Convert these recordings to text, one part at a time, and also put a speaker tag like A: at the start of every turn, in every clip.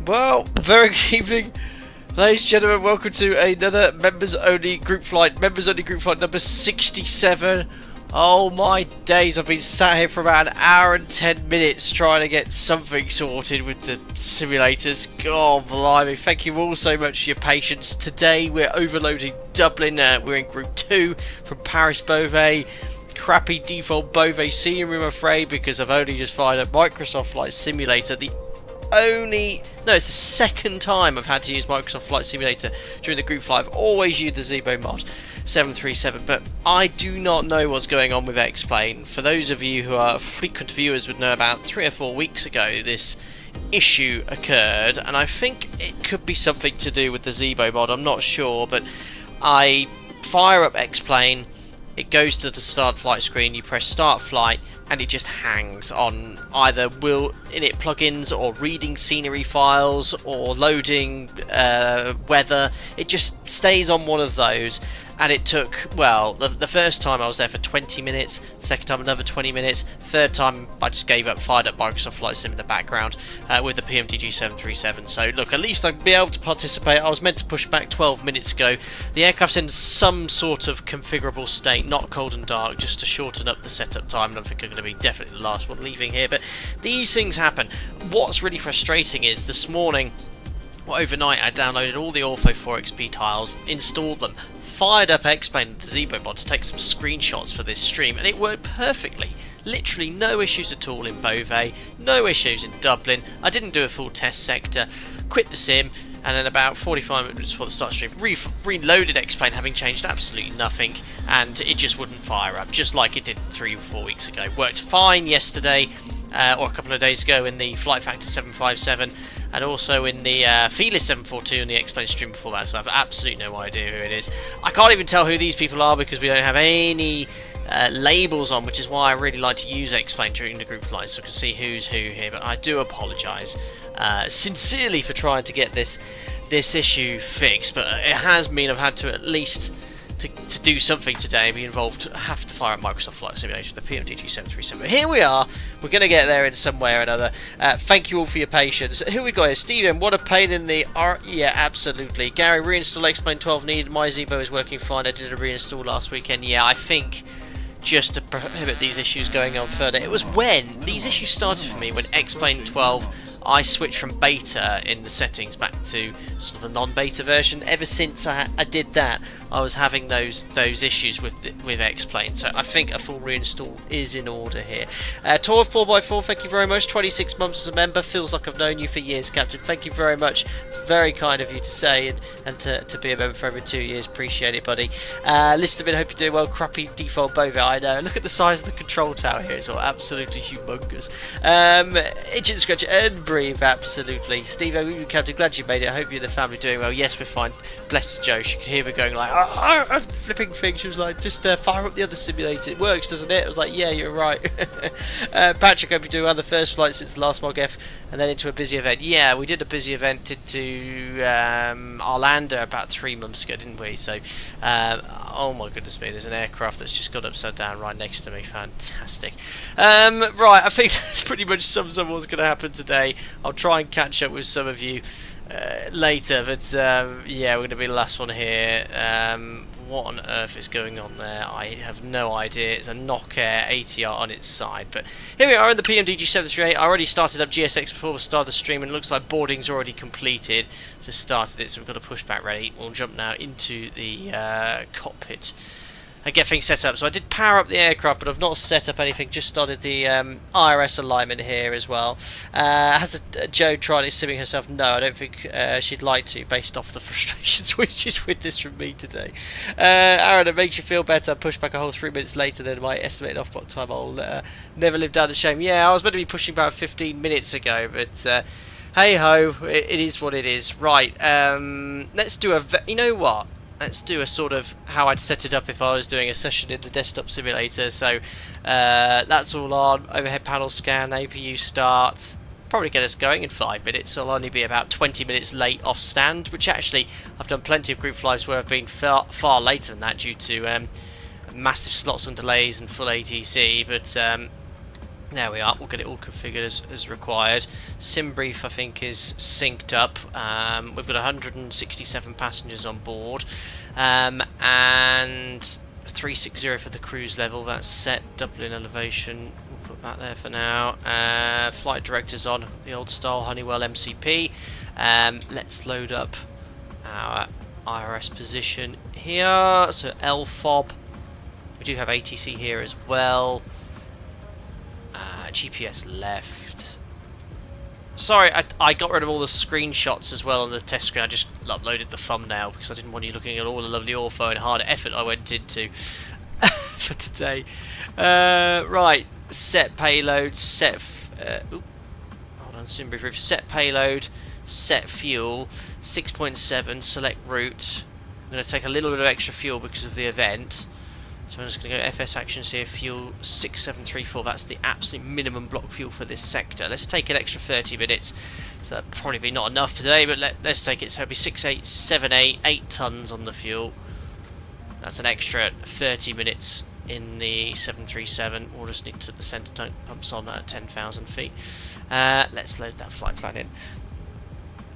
A: Well, very good evening, ladies and gentlemen. Welcome to another members-only group flight. Members-only group flight number 67. Oh my days, I've been sat here for about an hour and 10 minutes trying to get something sorted with the simulators. God blimey, thank you all so much for your patience. Today we're overloading Dublin. We're in group 2 from Paris Beauvais. Crappy default Beauvais scene room, I'm afraid, because I've only just fired up Microsoft Flight Simulator. It's the second time I've had to use Microsoft Flight Simulator during the group flight. I've always used the Zebo mod 737, but I do not know what's going on with X-Plane. For those of you who are frequent viewers would know, about 3 or 4 weeks ago this issue occurred, and I think it could be something to do with the Zebo mod. I'm not sure, but I fire up X-Plane, it goes to the start flight screen, you press start flight, and it just hangs on either init plugins or reading scenery files or loading weather. It just stays on one of those, and it took, well, the first time I was there for 20 minutes, the second time another 20 minutes, third time I just gave up, fired up Microsoft Flight Sim in the background with the PMDG 737. So look, at least I'd be able to participate. I was meant to push back 12 minutes ago. The aircraft's in some sort of configurable state, not cold and dark, just to shorten up the setup time, and I think I'm going to be definitely the last one leaving here. But these things happen. What's really frustrating is this morning, overnight, I downloaded all the Ortho 4XP tiles, installed them, fired up X-Plane with the Zebo mod to take some screenshots for this stream, and it worked perfectly. Literally no issues at all in Beauvais, no issues in Dublin. I didn't do a full test sector, quit the sim, and then about 45 minutes before the start stream, reloaded X-Plane, having changed absolutely nothing, and it just wouldn't fire up, just like it did 3 or 4 weeks ago. Worked fine yesterday, or a couple of days ago, in the Flight Factor 757, and also in the Felis 742 and the X-Plane stream before that, so I have absolutely no idea who it is. I can't even tell who these people are because we don't have any labels on, which is why I really like to use X-Plane during the group flights so I can see who's who here. But I do apologise sincerely for trying to get this issue fixed, but it has mean I've had to at least to do something today and be involved. I have to fire up Microsoft Flight Simulator with the PMDG 737. But here we are. We're going to get there in some way or another. Thank you all for your patience. Who we got here? Steven, what a pain in the yeah, absolutely. Gary, reinstall X-Plane 12 needed. My Zebo is working fine. I did a reinstall last weekend. Yeah, I think just to prohibit these issues going on further. It was when these issues started for me, when X-Plane 12, I switched from beta in the settings back to sort of a non-beta version. Ever since I did that, I was having those issues with X-Plane. So I think a full reinstall is in order here. Tor 4x4, thank you very much. 26 months as a member. Feels like I've known you for years, Captain. Thank you very much. Very kind of you to say, and to be a member for over 2 years. Appreciate it, buddy. Listerman, hope you're doing well. Crappy default Beauvais, I know. Look at the size of the control tower here. It's all absolutely humongous. Agent Scratch and Breathe, absolutely. Steve, Captain, glad you made it. I hope you're the family doing well. Yes, we're fine. Bless Joe. She could hear me going like, I'm flipping things. She was like, just fire up the other simulator. It works, doesn't it? I was like, yeah, you're right. Patrick, hope you're doing well. The first flight since the last MOGF, and then into a busy event. Yeah, we did a busy event into Arlanda about 3 months ago, didn't we? So, oh my goodness me, there's an aircraft that's just got upside down right next to me. Fantastic. Right, I think that's pretty much sums up what's going to happen today. I'll try and catch up with some of you later, but yeah, we're going to be the last one here. What on earth is going on there? I have no idea. It's a Nokia ATR on its side, but here we are in the PMDG 738. I already started up GSX before the start of the stream, and it looks like boarding's already completed. Just started it, so we've got a pushback ready. We'll jump now into the cockpit and get things set up. So I did power up the aircraft, but I've not set up anything, just started the IRS alignment here as well. Has Joe tried simming herself? No, I don't think she'd like to, based off the frustrations which is with this from me today. Aaron, it makes you feel better. I pushed back a whole 3 minutes later than my estimated off-block time. I'll never live down the shame. Yeah, I was meant to be pushing about 15 minutes ago, but hey-ho, it is what it is. Right, let's do a... You know what? Let's do a sort of how I'd set it up if I was doing a session in the desktop simulator. So that's all on. Overhead panel scan, APU start. Probably get us going in 5 minutes. I'll only be about 20 minutes late off stand, which actually I've done plenty of group flights where I've been far later than that due to massive slots and delays and full ATC. But There we are. We'll get it all configured as required. Sim brief, I think, is synced up. We've got 167 passengers on board, and 360 for the cruise level. That's set. Dublin elevation. We'll put that there for now. Flight director's on the old style Honeywell MCP. Let's load up our IRS position here. So LFOB. We do have ATC here as well. GPS left. Sorry, I got rid of all the screenshots as well on the test screen. I just uploaded the thumbnail because I didn't want you looking at all the lovely ortho and hard effort I went into for today. Right, set payload, set. Hold on, sim brief. Set payload, set fuel, 6.7. Select route. I'm going to take a little bit of extra fuel because of the event. So I'm just going to go FS actions here, fuel 6734, that's the absolute minimum block fuel for this sector. Let's take an extra 30 minutes, so that'll probably be not enough today, but let's take it, so it'll be 6878, 8 tonnes on the fuel. That's an extra 30 minutes in the 737, we'll just need to the centre tank pumps on at 10,000 feet. Let's load that flight plan in.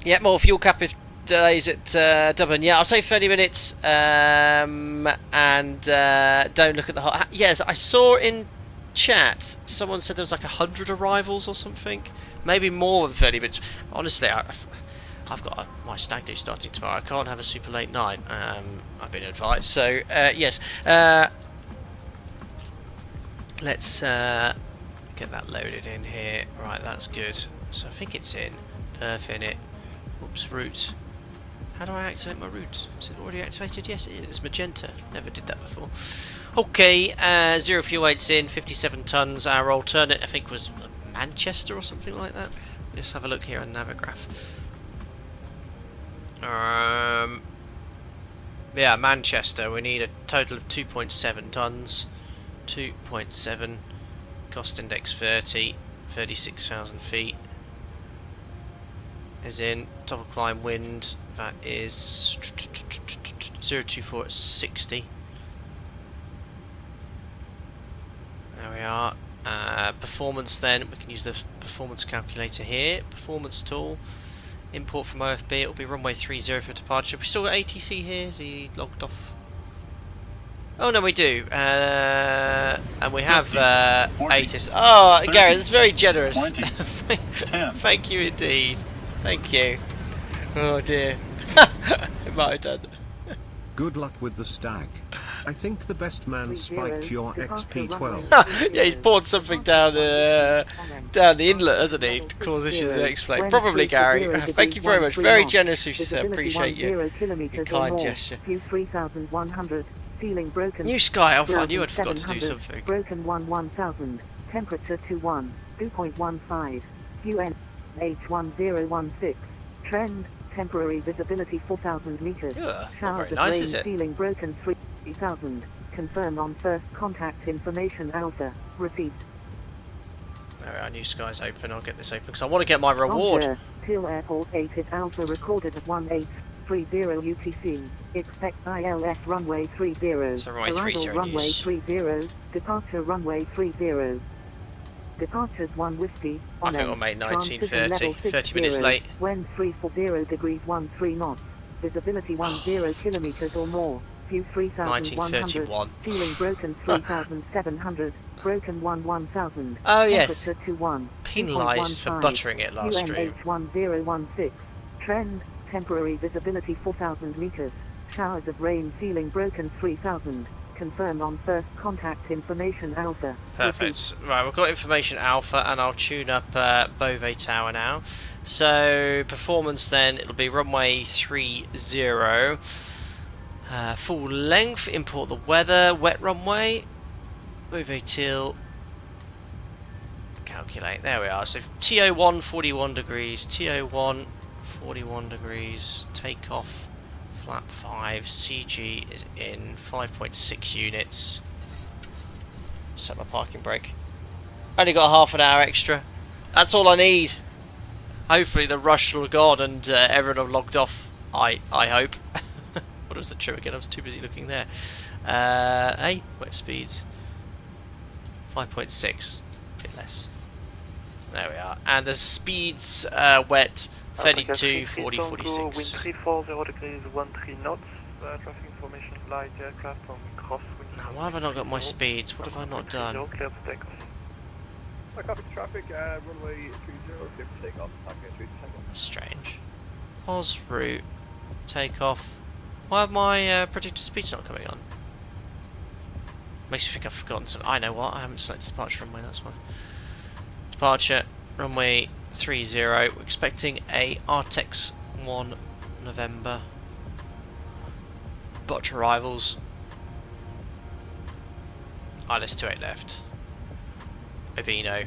A: Yeah, more fuel cap delays at Dublin. Yeah, I'll say 30 minutes, and don't look at the hot. Yes, I saw in chat someone said there was like 100 arrivals or something, maybe more than 30 minutes. Honestly, I've got my stag do starting tomorrow. I can't have a super late night. I've been advised. So yes, let's get that loaded in here. Right, that's good. So I think it's in. Perf in it. Oops, route. How do I activate my route? Is it already activated? Yes, it is. Magenta. Never did that before. Okay, 0 fuel weights in, 57 tonnes. Our alternate, I think, was Manchester or something like that. Let's have a look here on Navigraph. Yeah, Manchester. We need a total of 2.7 tonnes. 2.7. Cost index 30. 36,000 feet. Is in. Double climb wind. That is 024 at 60. There we are. Performance then, we can use the performance calculator here. Performance tool. Import from OFB, it will be runway 30 for departure. We still got ATC here, is he logged off? Oh no, we do. And we have ATIS. Oh, Gary, that's very generous.
B: 20, 10.
A: Thank you indeed. Thank you. Oh dear. It might have done.
C: Good luck with the stag. I think the best man spiked your XP12.
A: Yeah, he's poured something down the inlet, hasn't he? To cause issues in X-Plane. Probably, Gary. Thank you very much. Very generous of you, sir. Appreciate your kind gesture. New Sky Alpha, I knew I'd forgot to do something.
D: Broken 1000. Temperature 21. 2.15. UN H1016. Trend. Temporary visibility 4,000 meters.
A: Showers of rain,
D: ceiling broken 3,000. Confirm on first contact information Alpha. Received.
A: There we are, New Sky's open. I'll get this open because I want to get my reward.
D: Till airport 8 is Alpha recorded at 1830 UTC. Expect ILS runway 30.
A: So runway 30
D: runway 30. Departure runway 30. Departures 1 Whiskey.
A: I think we'll make 1930. 30 minutes late.
D: Wind 340 degrees 13 knots. Visibility 10 kilometers or more. View 3,100. Ceiling broken 3,700. Broken 1000.
A: Oh yes.
D: Temperature 21.
A: Penalised for buttering it last stream.
D: UNH1016. Trend. Temporary visibility 4,000 meters. Showers of rain. Ceiling broken 3,000. Confirm on first contact information Alpha.
A: Perfect. Right, we've got information Alpha, and I'll tune up Beauvais Tower now. So performance then, it'll be runway 30. Full length. Import the weather. Wet runway. Beauvais till. Calculate. There we are. So TO1 41 degrees. TO1 41 degrees. Takeoff. Flap 5, CG is in 5.6 units. Set my parking brake. Only got half an hour extra. That's all I need. Hopefully the rush will have gone and everyone will have logged off. I hope. What was the trim again? I was too busy looking there. Hey, wet speeds. 5.6. A bit less. There we are. And the speeds wet 32, 40, 46.
B: Wind 340 degrees, 13 knots. Traffic information light aircraft on crosswind.
A: Now, why have I not got my speeds? What have I not done?
B: Clear to take off.
E: Copy traffic, runway 30, clear for takeoff.
A: Strange. Pause route, takeoff. Why have my predicted speeds not coming on? Makes me think I've forgotten something. I know what, I haven't selected departure runway, that's why. Departure, runway 30. We're expecting a Artex 1 November. Botch arrivals. ILS 28 left. Ovino.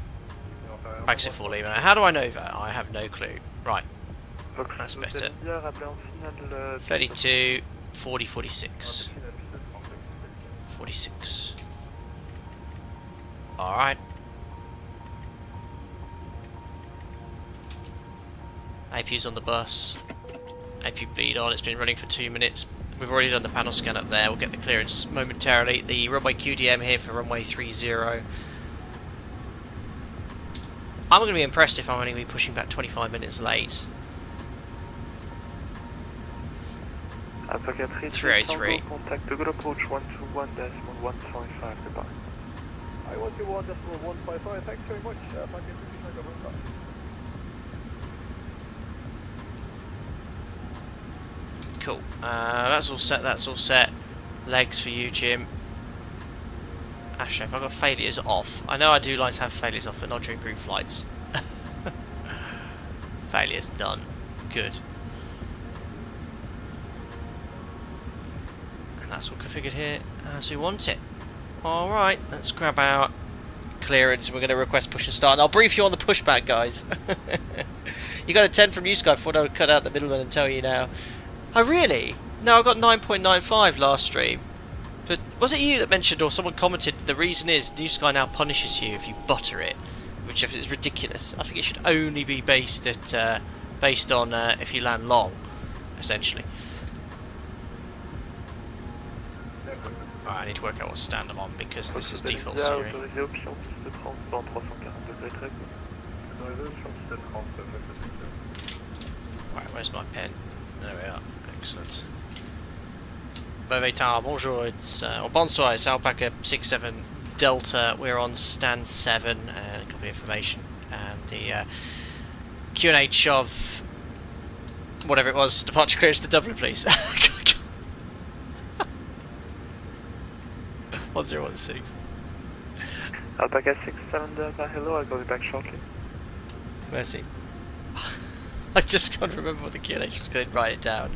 A: Exit 4 Lima. How do I know that? I have no clue. Right. That's better. 32, 40, 46. 46. Alright. APU's on the bus. APU bleed on. It's been running for 2 minutes. We've already done the panel scan up there. We'll get the clearance momentarily. The runway QDM here for runway 30. I'm going to be impressed if I'm only pushing back 25 minutes late.
B: Alpaca
A: 303.
B: Contact the good approach 121.155 goodbye.
E: I 121.155, thanks very much. Alpaca 305.
A: Cool. That's all set. That's all set. Legs for you, Jim. Ashraf, I've got failures off. I know I do like to have failures off, but not during group flights. Failures done. Good. And that's all configured here as we want it. Alright, let's grab our clearance and we're going to request push and start. And I'll brief you on the pushback, guys. You got a 10 from you, Sky, before I cut out the middleman and tell you now. Oh, really? No, I got 9.95 last stream. But was it you that mentioned, or someone commented, the reason is New Sky now punishes you if you butter it, which is ridiculous. I think it should only be based at based on if you land long, essentially. Right, I need to work out what stand I'm on because this is default Siri. Right, where's my pen? There we are. Excellent. VATEIR, bonjour, it's, or bonsoir, it's Alpaca 67 Delta, we're on stand 7, a copy of information, and the QNH of whatever it was, departure clearance to Dublin, please. 1016.
B: Alpaca 67 Delta, hello, I'll call you back shortly.
A: Mercy. I just can't remember what the QNH was, going to write it down.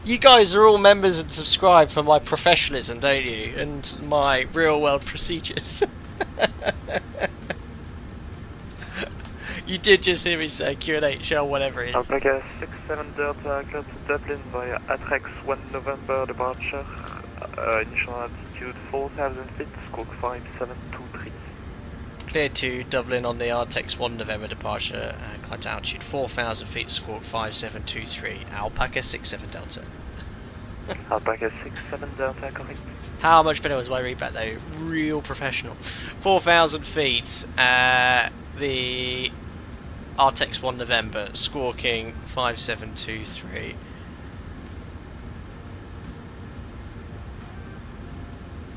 A: You guys are all members and subscribe for my professionalism, don't you? And my real world procedures. You did just hear me say QNH or whatever it is.
B: Alpaca 67 Delta, clear to Dublin via Atrex 1 November departure. Initial altitude 4,000 feet, squawk 5723.
A: Clear to Dublin on the Artex 1 November departure, climb to altitude 4,000 feet, squawk 5723, Alpaca 67 Delta.
B: Alpaca 67 Delta, correct.
A: How much better was my readback though? Real professional. 4,000 feet, the Artex 1 November, squawking 5723.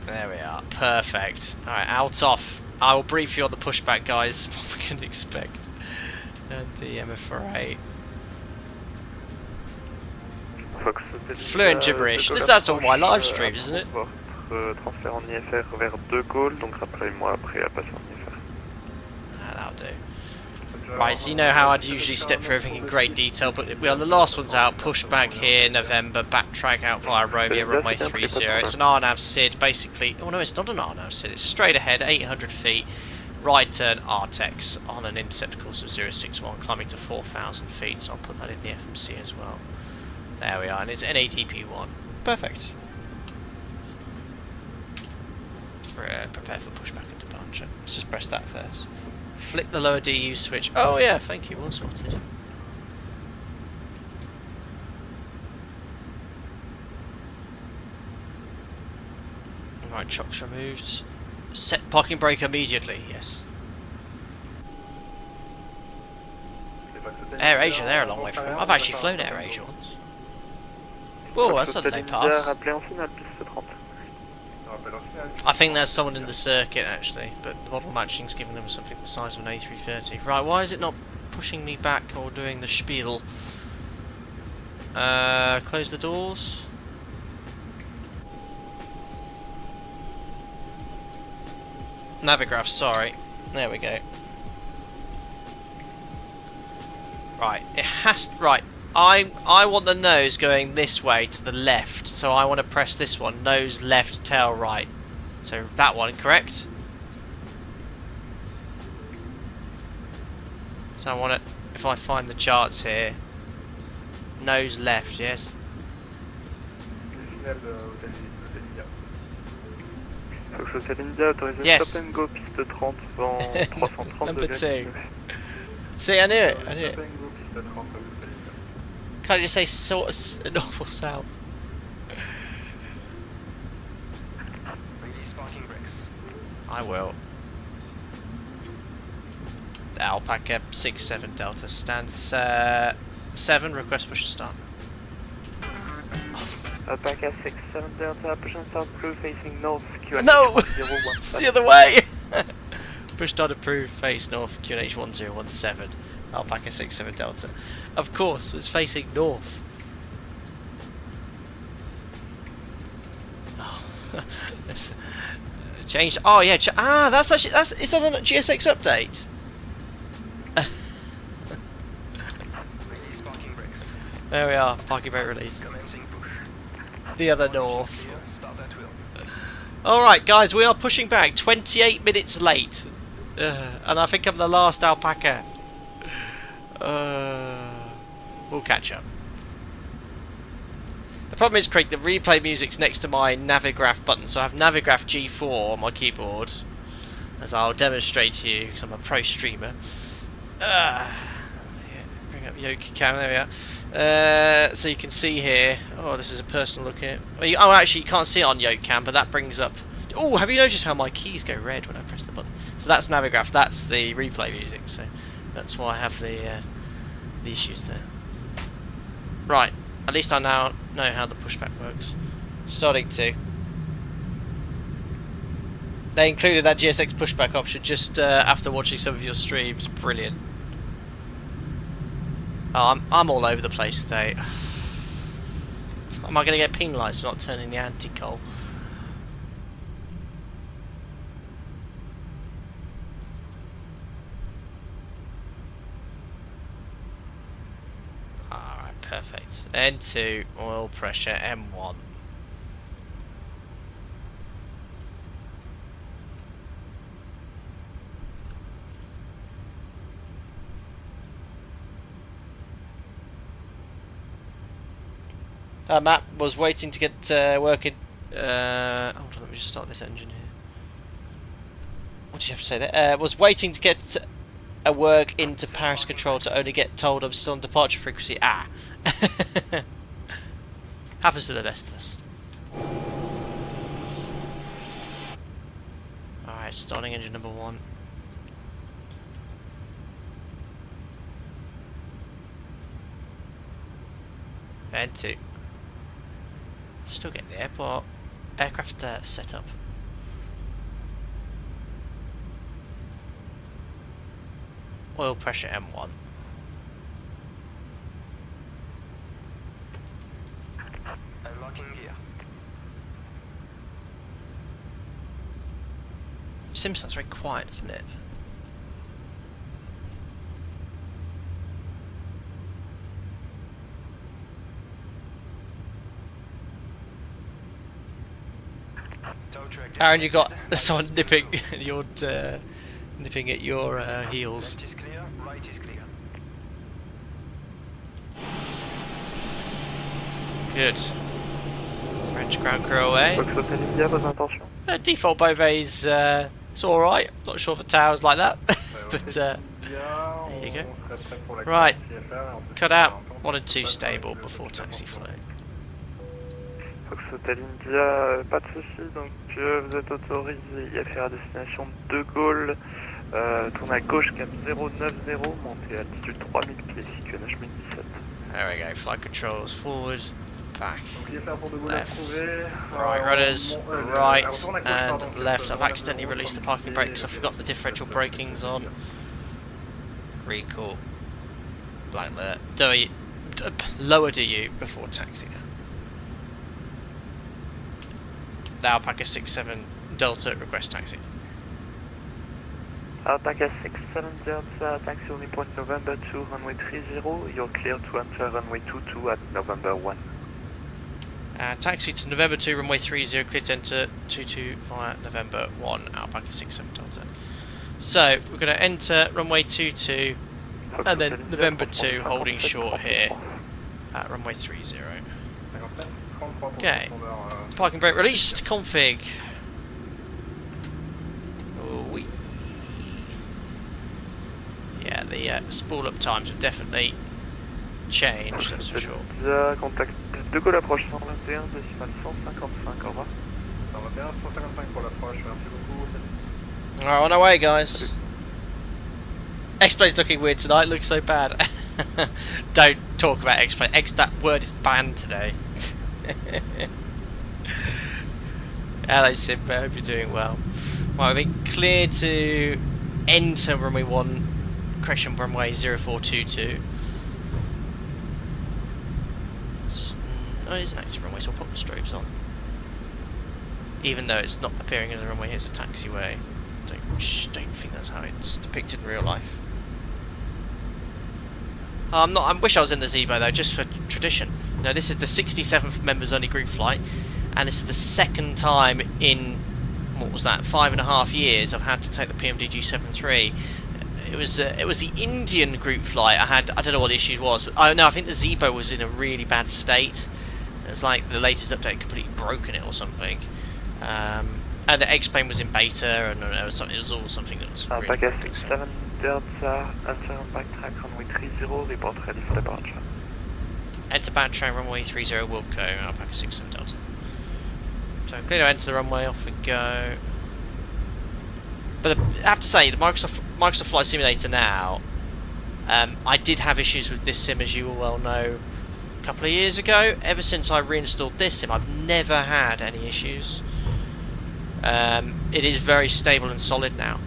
A: There we are, perfect. Alright, out off. I will brief you on the pushback, guys, what we can expect. And the MFRA. Fluent gibberish. That's all my live streams, isn't it?
B: Transfert en IFR vers De Gaulle, donc rappelez-moi après à passer en IFR.
A: That'll do. Right, so you know how I'd usually step through everything in great detail, but we are the last ones out. Pushback here, November, backtrack out via Romeo, runway 30. It's an RNAV SID, basically. Oh no, it's not an RNAV SID, it's straight ahead, 800 feet, right turn Artex on an intercept course of 061, climbing to 4,000 feet, so I'll put that in the FMC as well. There we are, and it's NADP1. Perfect. Prepare for pushback and departure. Let's just press that first. Flick the lower DU switch. Oh yeah, thank you, well spotted. Right, chocks removed. Set parking brake immediately, yes. AirAsia, they're a long way from home. I've actually flown AirAsia once. Whoa, that's a delay pass. I think there's someone in the circuit actually, but the model matching's giving them something the size of an A330. Right, why is it not pushing me back or doing the spiel? Close the doors. Navigraph, sorry. There we go. Right, it has. Right, I want the nose going this way to the left, so I want to press this one. Nose left, tail right. So that one, correct? So I want it. If I find the charts here, nose left, yes. Yes. Number 2. See, I knew it. I knew it. Can't you just say sort of north or south? I will. The Alpaca 67 Delta stands 7. Request push to start.
B: Alpaca 67 Delta, push and start, crew facing north, QNH
A: No!
B: 1017.
A: It's the other way! Push start approved, face north, QNH 1017. Alpaca 67 Delta. Of course, it's facing north. Oh, that's changed. Oh yeah, that's actually is that on a GSX update? There we are, parking brake released. The other north. Alright guys, we are pushing back, 28 minutes late. And I think I'm the last Alpaca. We'll catch up. The problem is, Craig, the replay music's next to my Navigraph button, so I have Navigraph G4 on my keyboard, as I'll demonstrate to you, because I'm a pro streamer. Yeah, bring up Yoke Cam, there we are. So you can see here, oh, this is a personal look here. Oh, actually, you can't see it on Yoke Cam, but that brings up... Oh, have you noticed how my keys go red when I press the button? So that's Navigraph, that's the replay music, so that's why I have the issues there. Right, at least I now know how the pushback works. Starting to. They included that GSX pushback option just after watching some of your streams. Brilliant. Oh, I'm all over the place today. Am I going to get penalised for not turning the anti-coal? Alright, perfect. N2, oil pressure, M1. Matt was waiting to get working. Hold on, let me just start this engine here. What did you have to say there? Was waiting to get a work into Paris control to only get told I'm still on departure frequency. Ah. Happens to the best of us. Alright, starting engine number 1. And 2. Still getting the airport aircraft set up. Oil pressure M1.
F: Unlocking gear.
A: Sim sounds very quiet, doesn't it? Aaron, you got someone nipping your nipping at your heels.
F: Left is clear, right is clear.
A: Good. French ground crew away. Default Beauvais, it's alright. Not sure if a tower's like that, but there you go. Right, cut out 1 and 2 stable before taxi flow.
B: Fox Hotel India, pas de soucis, donc vous êtes autorisé à faire à destination de Gaulle, tournez à gauche cap 090, montez à altitude 3000 pieds, QNH 1017.
A: There we go, flight controls, forward, back,
E: Donc il y a fait un pont de Gaulle à
A: left,
E: trouver.
A: right rudders, right
E: retourne à gauche, pardon,
A: and left.
E: je
A: I've accidentally released the parking brake because I forgot the differential braking's on. Recall, blank there. Lower DU before taxi now. Now Alpaca 67 Delta request taxi.
B: Alpaca 67 Delta, taxi only point November 2, runway 30, you're clear to enter runway 22 at November 1.
A: Taxi to November 2, runway 30, clear to enter 22 via November 1, Alpaca 67 Delta. So, we're going to enter runway 22, and then November 2, holding short here at runway 30. Okay, parking brake released, config. Wee. Yeah, the spool up times have definitely changed, that's for sure.
B: Contact de Gaulle approche 121, décimal 155, au revoir.
E: 121, 155 pour l'approche, merci beaucoup.
A: Alright, on our way, guys. X-Plane's looking weird tonight, looks so bad. Don't talk about X-Plane. That word is banned today. Hello Simba, hope you're doing well. Right, we've been cleared to enter runway 1, correction runway 0422. Oh, it is an active runway, so I'll pop the strobes on. Even though it's not appearing as a runway, it's a taxiway. Don't think that's how it's depicted in real life. I wish I was in the Zebo though, just for tradition. You know, this is the 67th members only group flight, and this is the second time in, what was that, 5.5 years I've had to take the PMDG 73. It was the Indian group flight I don't know what the issue was, but I think the Zebo was in a really bad state. It was like the latest update completely broken it or something. And the X-Plane was in beta, and it was all something that was really
B: Alpaca
A: broken,
B: 67 Delta, enter on backtrack runway 30, report ready for departure.
A: Enter backtrack runway 30 Wilco, Alpaca 67 Delta. So clear to enter the runway, off we go. But I have to say, the Microsoft Flight Simulator now, I did have issues with this sim, as you all well know, a couple of years ago. Ever since I reinstalled this sim, I've never had any issues. It is very stable and solid now.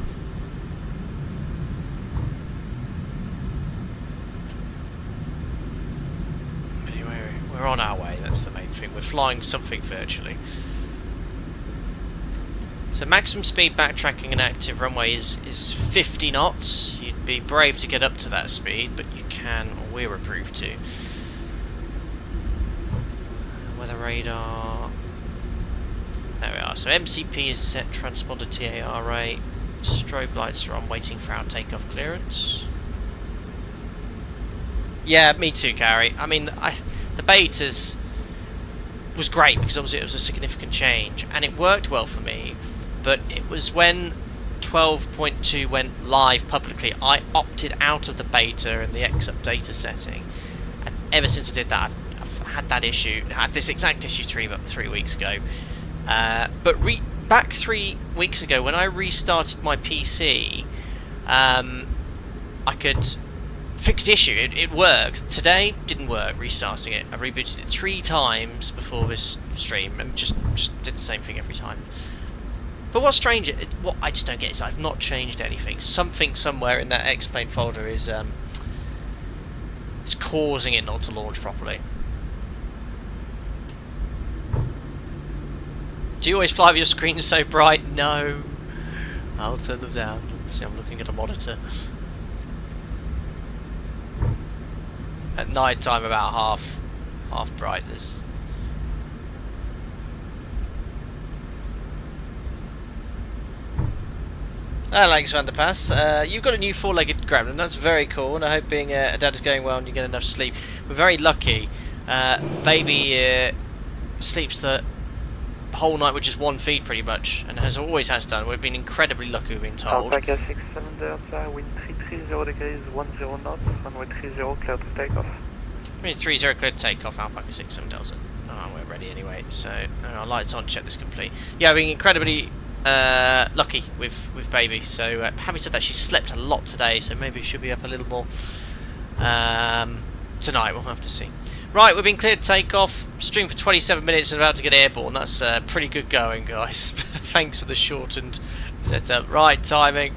A: Anyway, we're on our way, that's the main thing. We're flying something virtually. So maximum speed backtracking an active runway is 50 knots. You'd be brave to get up to that speed, but you can, or we're approved to. Weather radar. There we are. So MCP is set, transponder TAR rate. Strobe lights are on, waiting for our takeoff clearance. Yeah, me too, Gary. I mean, the betas was great because obviously it was a significant change, and it worked well for me. But it was when 12.2 went live publicly, I opted out of the beta and the XUp data setting, and ever since I did that, I've had that issue. I had this exact issue 3 weeks ago. But back 3 weeks ago, when I restarted my PC, I could fix the issue. It worked. Today, didn't work, restarting it. I rebooted it 3 times before this stream, and just did the same thing every time. But what's strange, what I just don't get is I've not changed anything. Something somewhere in that X-Plane folder is causing it not to launch properly. Do you always fly with your screen so bright? No. I'll turn them down. See, I'm looking at a monitor. At night time, about half brightness. Alex Vanderpass, you've got a new 4-legged gremlin. That's very cool, and I hope being a dad is going well and you get enough sleep. We're very lucky. Baby sleeps the whole night with just one feed pretty much, and always has done. We've been incredibly lucky, we've been told.
B: Alpaca 67 Delta, wind 330 degrees, 10 knots, runway 30 clear to takeoff.
A: Wind 30 clear to takeoff, Alpaca 67 Delta. Oh, we're ready anyway. So our lights on, checklist complete. Yeah, we're incredibly lucky with baby. So having said that, she slept a lot today, so maybe she'll be up a little more tonight. We'll have to see. Right, we've been cleared to take off. Stream for 27 minutes and about to get airborne. That's pretty good going, guys. Thanks for the shortened setup. Right, timing.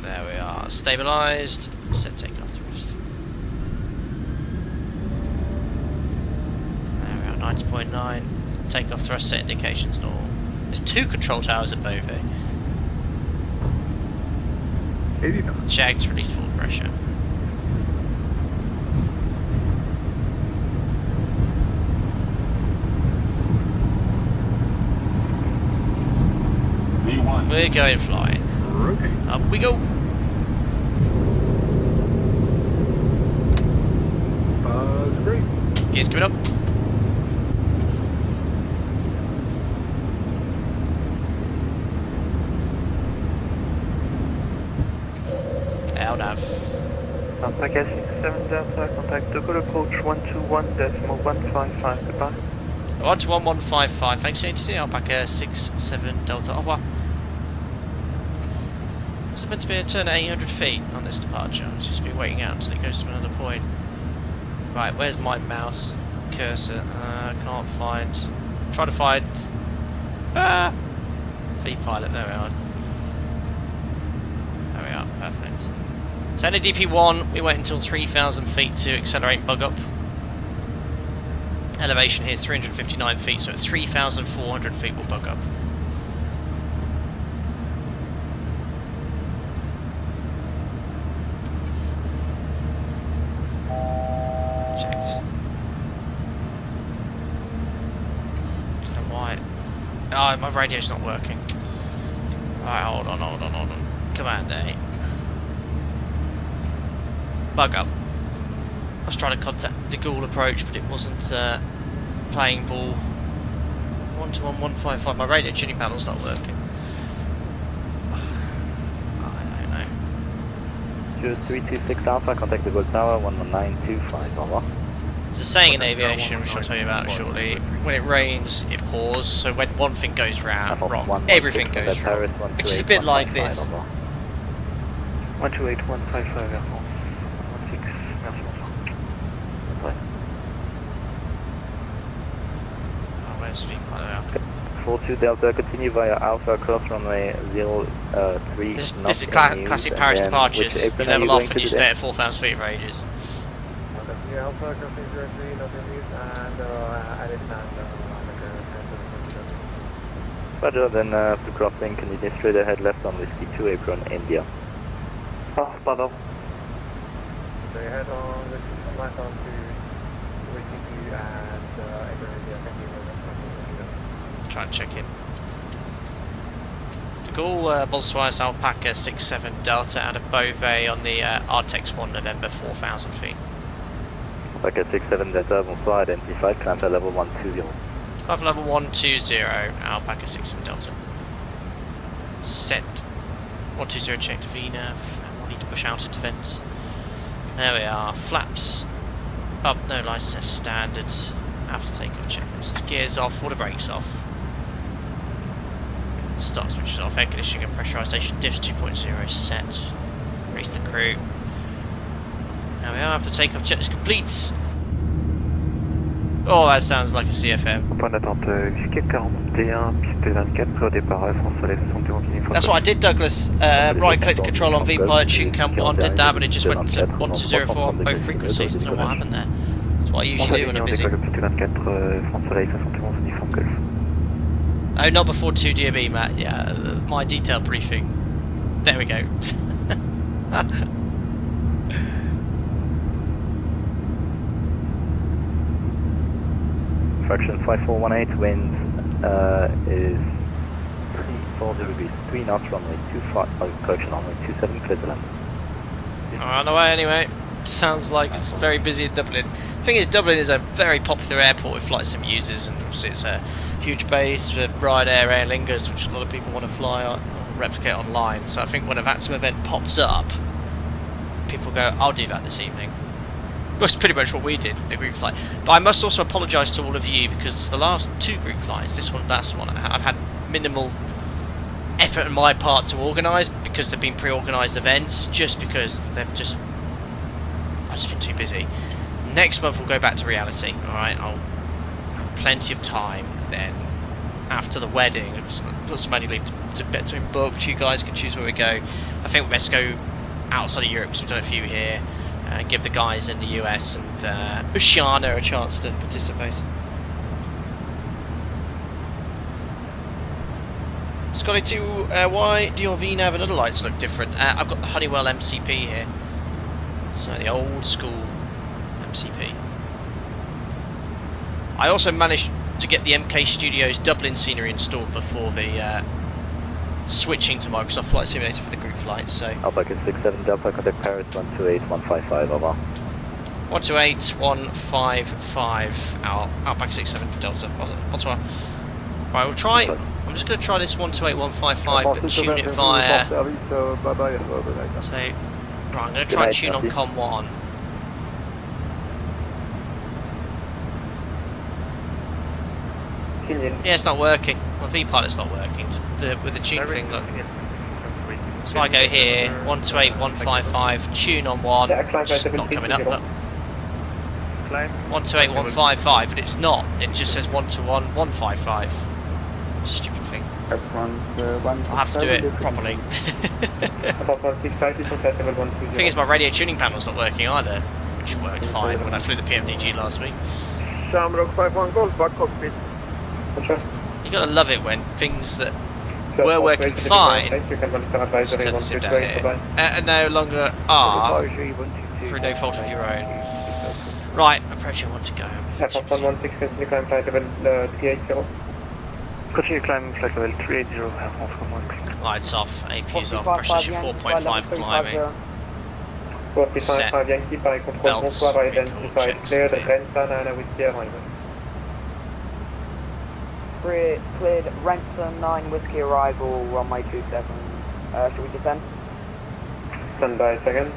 A: There we are. Stabilised. Set takeoff thrust. There we are. 90.9. Takeoff thrust set indications normal. There's 2 control towers at Beauvais.
E: 89.
A: Checked, release full pressure. We're going flying.
E: Rotate.
A: Up we go.
E: Great.
A: Gears coming up. LNAV.
B: Alpaca 67 Delta, contact De Gaulle approach 121.155, goodbye.
A: 121.155, thanks for ATC, Alpaca 67 Delta, au revoir. Is it meant to be a turn at 800 feet on this departure? It's just be waiting out until it goes to another point. Right, where's my mouse cursor? Can't find. Try to find. V-pilot, there we are. There we are, perfect. So NADP1, we wait until 3,000 feet to accelerate bug up. Elevation here is 359 feet, so at 3,400 feet we'll bug up. Checked. Don't know why. Oh, my radio's not working. Right, hold on. Command A. Bug up. I was trying to contact De Gaulle approach, but it wasn't playing ball. 121.155. My radio tuning panel's not working. I don't know.
G: 0326 Alpha, contact the Gaulle Tower, 11925, over.
A: There's a saying in aviation, which I'll tell you about shortly. When it rains, it pours. So when one thing goes wrong, everything goes wrong. Which is a bit like this.
B: 128.155, Air France. 16, merci, bonsoir.
A: Oh, where's V-pilot?
G: 42 Delta, continue via Alpha, cross runway 03.
A: This is classic Paris departures. You level off and you stay at 4,000 feet for ages.
E: Continue Alpha, crossing 03, nothing news, and
G: Roger, then to crossing, can you just straight ahead left on Whiskey 2 apron, India.
B: Oh, pardon.
E: So you head on the left on to Whiskey 2 and apron India, thank you very much.
A: Try and check in. De Gaulle, Bonsoir, Alpaca 67 Delta out of Beauvais on the Artex 1 November 4,000 feet.
G: Alpaca 67 Delta, bonsoir, identified, climb to level 120.
A: Climb level 120, Alpaca 67 Delta. Set 120 checked VNAV. Need to push out into vents. There we are. Flaps up, no lights set standard. After takeoff checklist. Gears off, water brakes off. Start switches off, air conditioning and pressurization. Diffs 2.0 set. Raise the crew. There we are. After takeoff checklist completes. Oh, that sounds like a CFM.
B: Point d'attente XK 41, piste 24, prêt au départ, France Soleil 71 uniforme.
A: That's what I did, Douglas. Right click control on V-pilot, shooting cam 1, did that, but it just went to 1204 on both frequencies. Don't know what happened there. That's what I usually do when I'm busy.
B: Piste 24, France Soleil 71 uniforme Golf.
A: Oh, not before 2 DB, Matt. Yeah, my detailed briefing. There we go.
G: Fraction 5418, wind is 340 degrees, 3 knots, runway 25, correction, runway 27, clear to land.
A: On the way anyway. Sounds like it's very busy in Dublin. The thing is, Dublin is a very popular airport with flight sim users, and obviously it's a huge base for Ryanair Aer Lingus, which a lot of people want to fly or replicate online. So I think when a VATSIM event pops up, people go, I'll do that this evening. That's pretty much what we did with the group flight. But I must also apologise to all of you, because the last 2 group flights, this one, that's one, I've had minimal effort on my part to organise, because they've been pre-organised events, just because I've just been too busy. Next month we'll go back to reality, alright? I'll have plenty of time then after the wedding. I've got some annual leave to be booked. You guys can choose where we go. I think we're best to go outside of Europe, because we've done a few here. Give the guys in the US and Oceania a chance to participate. Scotty 2, why do your VNAV and other lights look different? I've got the Honeywell MCP here. So the old school MCP. I also managed to get the MK Studios Dublin scenery installed before the switching to Microsoft Flight Simulator for the group flight, so...
G: Alpaca 67 Delta, contact Paris 128155, over.
A: 128155, Alpaca 67 Delta, bonsoir. Right, we'll try... I'm just going to try this 128155, but tune it via... So, right, I'm going to try and tune on COM 1. Yeah, it's not working. My V-pilot's not working. With the tune thing, look. So I go here, 128155, tune on 1, just not coming up, look. 128155, but it's not. It just says 121155. Stupid thing. I'll have to do it properly. The thing is, my radio tuning panel's not working either, which worked fine when I flew the PMDG last week. You gotta love it when things that were working fine, just turn the sim down here, and no longer are through no fault of your own. Right, approaching 1 to go.
B: Continue climbing flight level 380,
A: Lights off, APU's off, pressure issue 4.5 climbing. Set. Belts, recall checks.
H: Cleared Ransom 9 Whiskey arrival, runway 27. Should we descend?
E: Stand by second.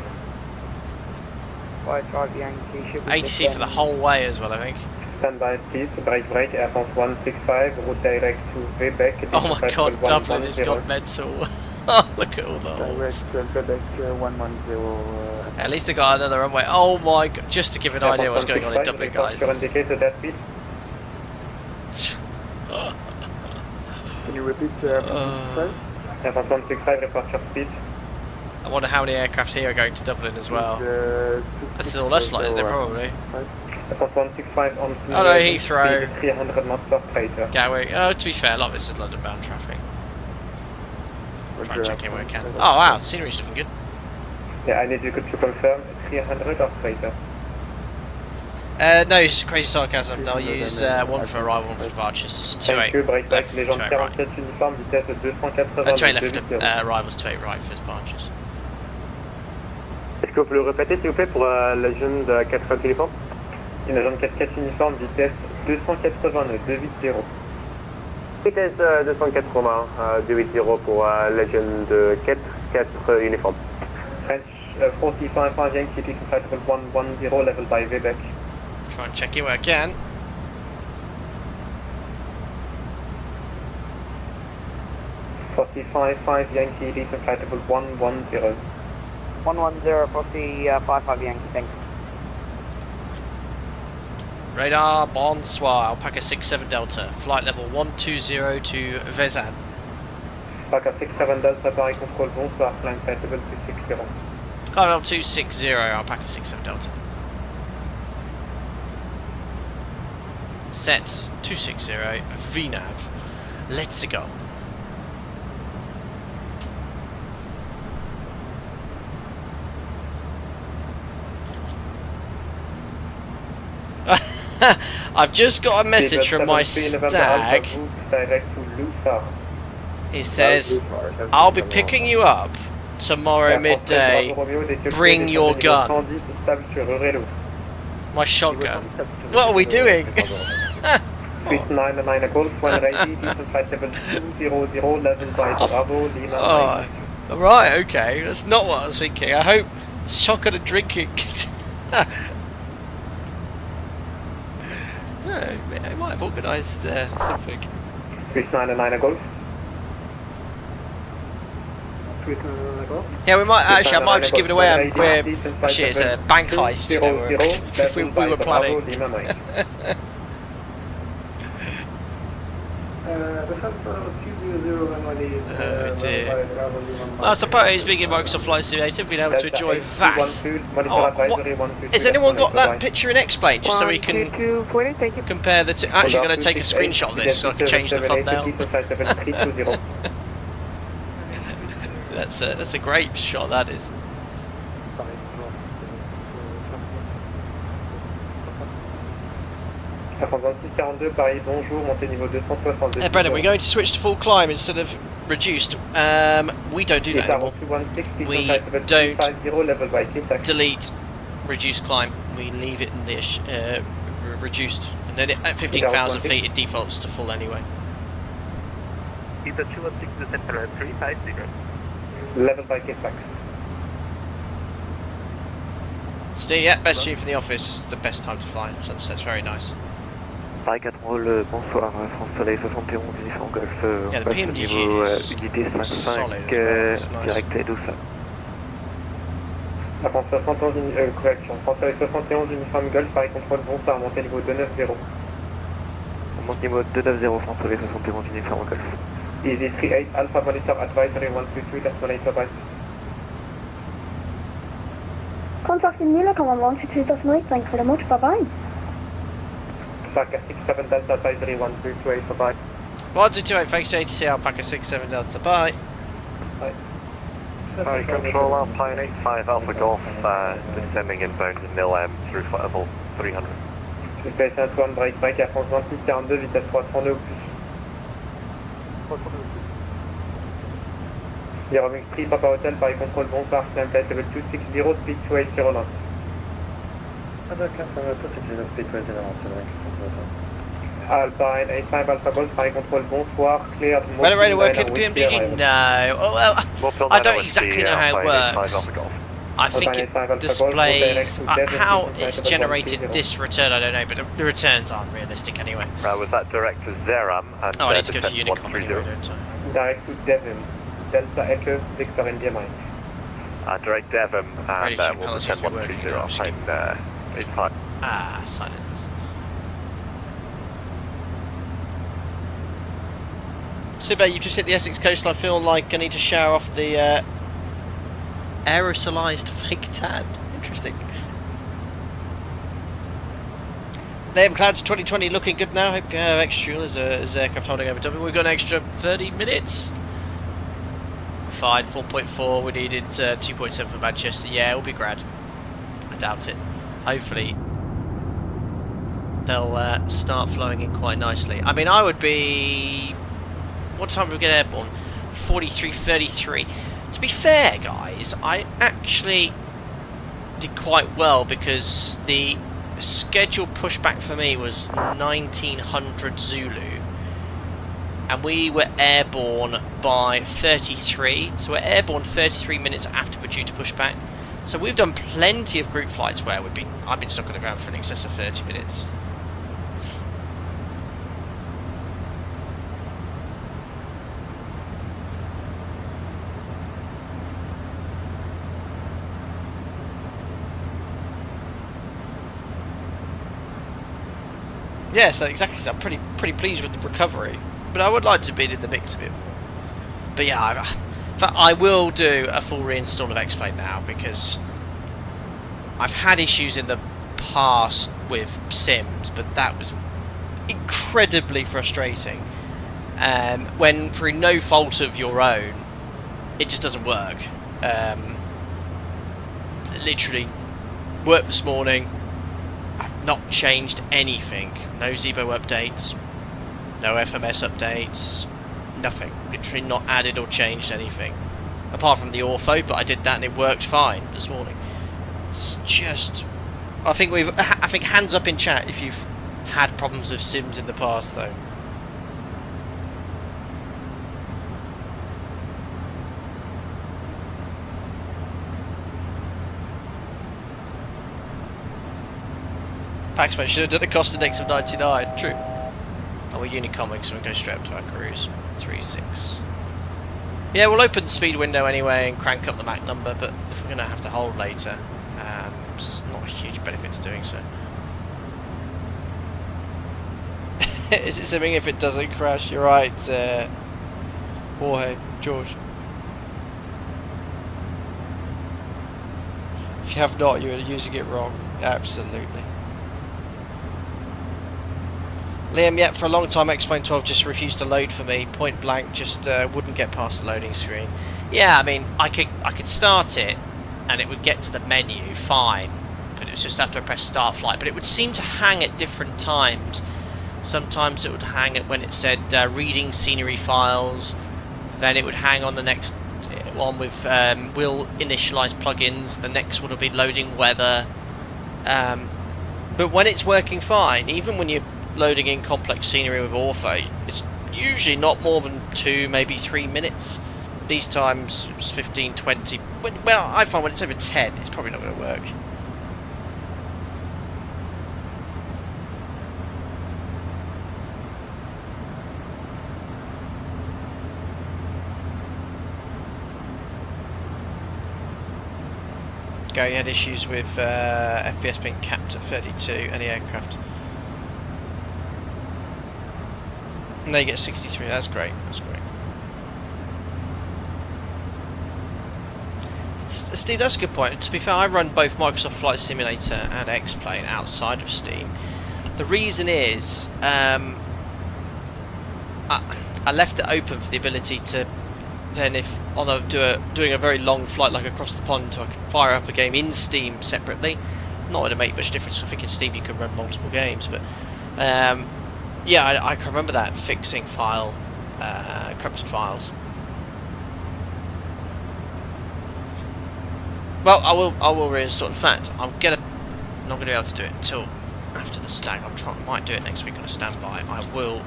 H: 5 Yankee, should we
A: ATC for the whole way as well, I think.
E: Stand by please, brake brake, Air France 165, route direct to Quebec.
A: Oh my god, Dublin has got mental. Oh, look at all the holes. At least they got another runway. Oh my god, just to give an idea what's going on in Dublin, guys.
E: Can you repeat Air France 165, report your speed.
A: I wonder how many aircraft here are going to Dublin as well. That's all us like, isn't it, probably?
E: Air France 165 on
A: oh no, Heathrow.
E: 300 knots per freighter.
A: Gatwick. Oh, to be fair, a lot of this is London bound traffic. Try and check in where I can. Oh wow, the scenery's looking good.
E: Yeah, I need you to confirm 300 or freighter.
A: No, it's crazy sarcasm. I'll use 1 for arrival, 1 for departures. 28 left, 28 right. 28 left arrivals, 28 right for departures.
E: Est-ce que vous pouvez le répéter s'il vous plaît pour la zone de 4 uniforme? Une zone 4 uniforme, vitesse 280, 280. Vitesse 280, 280 pour la zone de 4 uniforme. French 45 Yankee, compatible 110 level by Quebec.
A: Try and check in where I can.
E: $45 Yankee, compatible 110.
H: 110 for the 55 Yankee, thanks.
A: Radar, bonsoir, Alpaca 67 Delta, flight level 120 to Vezan.
E: Alpaca 67 Delta, Paris control, bonsoir, flight compatible 260.
A: Climb level 260, Alpaca 67 Delta. Set 260, VNAV. Let's go. I've just got a message from my stag. He says, I'll be picking you up tomorrow midday. Bring your gun. My shotgun. What are we doing?
E: Swiss 99 Golf, 1 ready, decent flight level 200, level by Bravo, Lima.
A: Oh, right, okay. That's not what I was thinking. I hope shotgun and drinking. No, I might have organised something.
E: Swiss 99 Golf.
A: Yeah, we might actually. I might have just given away. We're actually it's a bank heist. You know, if we were planning. Oh dear. Well, I suppose being in Microsoft Flight Simulator, we've been able to enjoy that. Oh, has anyone got that picture in X-Plane just so we can compare the two? I'm actually going to take a screenshot of this so I can change the thumbnail. That's a great shot. That is. Brendan, we're going to switch to full climb instead of reduced. We don't do that anymore. We don't delete reduced climb. We leave it in the reduced, and then at 15,000 feet it defaults to full anyway.
E: Level by kickback.
A: So yeah, best view from the office is the best time to fly. Sunset's very nice.
I: Paris 4, bonsoir, France Soleil 71, uniforme Golf.
A: Yeah, the PMDG is
I: unité
A: solid.
I: 55,
A: It's nice.
I: direct et douce.
E: France 71, correction. France Soleil 71, uniforme Golf, Paris contrôle, bonsoir, montée niveau 290.
I: On monte niveau 290, France Soleil 71, uniforme Golf.
E: Easy 38, Alpha Monitor Advisory 122, left monitor right.
J: Contacting Mueller, come on 122.8, thanks very much, bye bye.
E: Alpaca 67 Delta Advisory 1228, bye bye.
A: 1228, thanks to ATC Alpaca 67 Delta, bye.
I: Paris Control, Alpine 85 Alpha Golf, descending inbound to nil M through flight level 300.
E: Space 1, break, Air France 26, 42, vitesse 300 au plus. Airways 3, Papa Hotel, Paris Control, bonsoir, climb flight level 260, speed 280 knots. Alpine 85 Alpha Golf, Paris Control, bonsoir, cleared.
A: Well, ready to work in the PMDG? No. Oh, well, I don't exactly know how it works. I think it displays how it's generated this return. I don't know, but the returns aren't realistic anyway.
I: Was that direct to Zeram? And
A: I need to go to Unicom anyway, don't I?
E: Direct to Devon, Delta Echo, Victor India Mike.
I: Direct Devon, and we'll descend 130 Alpine 85.
A: Ah, silence. Sibbe, you've just hit the Essex coast. I feel like I need to shower off the aerosolized fake tan. Interesting. Name Clouds 2020 looking good now. Hope you have extra fuel as aircraft holding over Dublin. We've got an extra 30 minutes. Fine, 4.4. We needed 2.7 for Manchester. Yeah, it'll be grand. I doubt it. Hopefully they'll start flowing in quite nicely. I mean, I would be... What time do we get airborne? 43:33. To be fair, guys, I actually did quite well because the scheduled pushback for me was 1900 Zulu, and we were airborne by 33. So we're airborne 33 minutes after we're due to push back. So we've done plenty of group flights where I've been stuck on the ground for in excess of 30 minutes. Yeah, so exactly. So I'm pretty pleased with the recovery, but I would like to be in the mix a bit more. But yeah, in fact, I will do a full reinstall of X-Plane now because I've had issues in the past with Sims, but that was incredibly frustrating. When through no fault of your own, it just doesn't work. Literally, worked this morning. I've not changed anything. No Zebo updates, no FMS updates, nothing. Literally not added or changed anything. Apart from the ortho, but I did that and it worked fine this morning. It's just... I think hands up in chat if you've had problems with sims in the past though. Paxman should have done a cost index of 99. True. Oh, we're Unicomics, so we'll go straight up to our cruise. 3.6. Yeah, we'll open the speed window anyway and crank up the Mach number, but if we're going to have to hold later, it's not a huge benefit to doing so. Is it simming if it doesn't crash? You're right, Jorge, George. If you have not, you're using it wrong. Absolutely. Liam, yep, for a long time X-Plane 12 just refused to load for me, point blank, just wouldn't get past the loading screen. Yeah, I mean, I could start it and it would get to the menu, fine, but it was just after I pressed start flight, but it would seem to hang at different times. Sometimes it would hang at when it said reading scenery files, then it would hang on the next one with will initialize plugins, the next one will be loading weather, but when it's working fine, even when you're loading in complex scenery with Orphe, it's usually not more than 2, maybe 3 minutes. These times it's 15, 20. Well, I find when it's over 10, it's probably not going to work. Go, you had issues with FPS being capped at 32, any aircraft. And there you get 63, that's great, that's great. Steve, that's a good point. To be fair, I run both Microsoft Flight Simulator and X-Plane outside of Steam. The reason is, I left it open for the ability to then, if on doing a very long flight like across the pond, I could fire up a game in Steam separately. Not going to make much difference. I think in Steam you can run multiple games, but yeah, I can remember that, fixing corrupted files. Well, I will reinstall. In fact, I'm not going to be able to do it until after the stag. Might do it next week on a standby. I will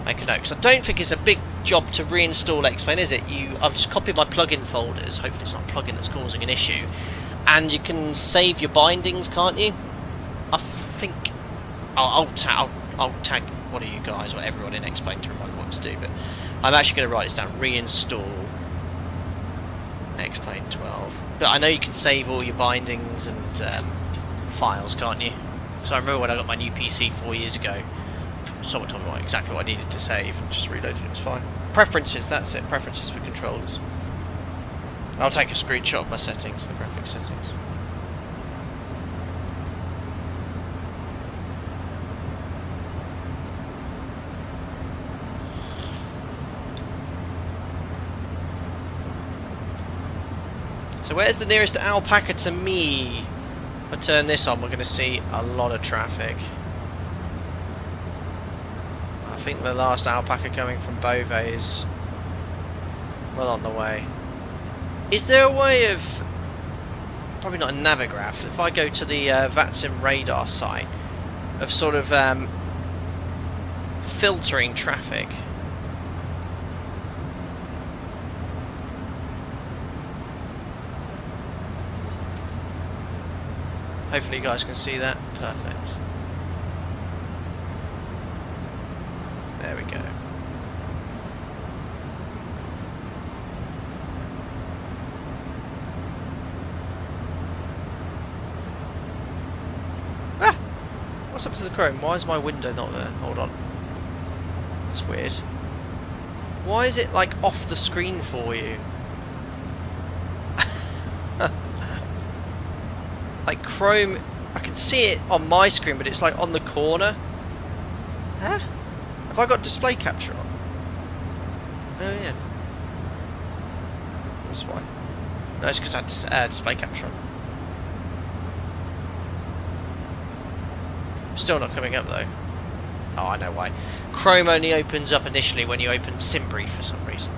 A: make a note, because I don't think it's a big job to reinstall X-Plane, is it? I've just copied my plugin folders. Hopefully it's not a plugin that's causing an issue. And you can save your bindings, can't you? I think I'll tag one of you guys or everyone in X-Plane to remind me what to do, but I'm actually going to write this down. Reinstall X-Plane 12. But I know you can save all your bindings and files, can't you? So I remember when I got my new PC 4 years ago, someone told me exactly what I needed to save and just reloaded it, it was fine. Preferences, that's it, preferences for controllers. I'll take a screenshot of my settings, the graphics settings. So where's the nearest Alpaca to me? If I turn this on, we're going to see a lot of traffic. I think the last Alpaca coming from Beauvais is well on the way. Is there a way of, probably not a Navigraph, if I go to the VATSIM radar site, of sort of filtering traffic? Hopefully you guys can see that. Perfect. There we go. Ah! What's up to the Chrome? Why is my window not there? Hold on. That's weird. Why is it like off the screen for you? Like Chrome, I can see it on my screen, but it's like on the corner. Huh? Have I got display capture on? Oh yeah. That's why. No, it's because I had display capture on. Still not coming up though. Oh, I know why. Chrome only opens up initially when you open SimBrief for some reason.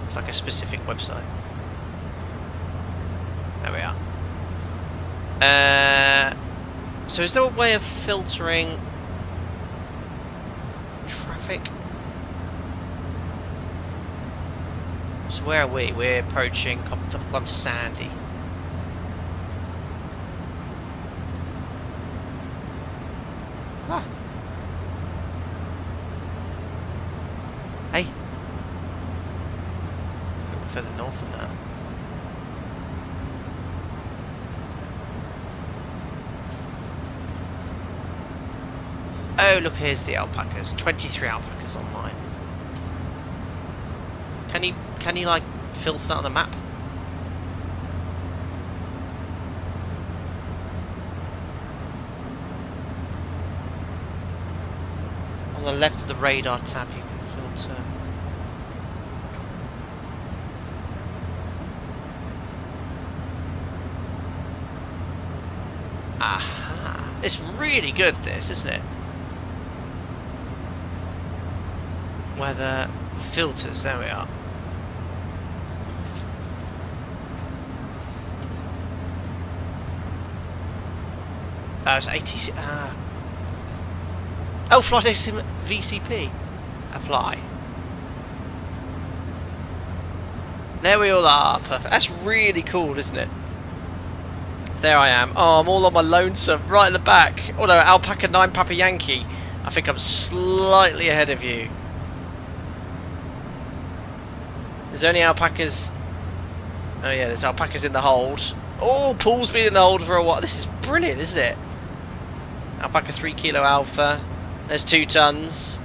A: It's like a specific website. There we are. So is there a way of filtering traffic. So where are we? We're approaching Club Sandy. Ah. Hey. Further north than that. Oh, look, here's the alpacas. 23 alpacas online. Can you like filter that on the map? On the left of the radar tab you can filter. Aha. It's really good, this, isn't it? Weather filters, there we are. That was ATC. Oh, flight ATC VCP. Apply. There we all are. Perfect. That's really cool, isn't it? There I am. Oh, I'm all on my lonesome, right in the back. Oh no, Alpaca 9 Papa Yankee. I think I'm slightly ahead of you. There's only alpacas. Oh yeah, there's alpacas in the hold. Oh, Paul's been in the hold for a while. This is brilliant, isn't it? Alpaca 3 kilo alpha. There's 2 tons.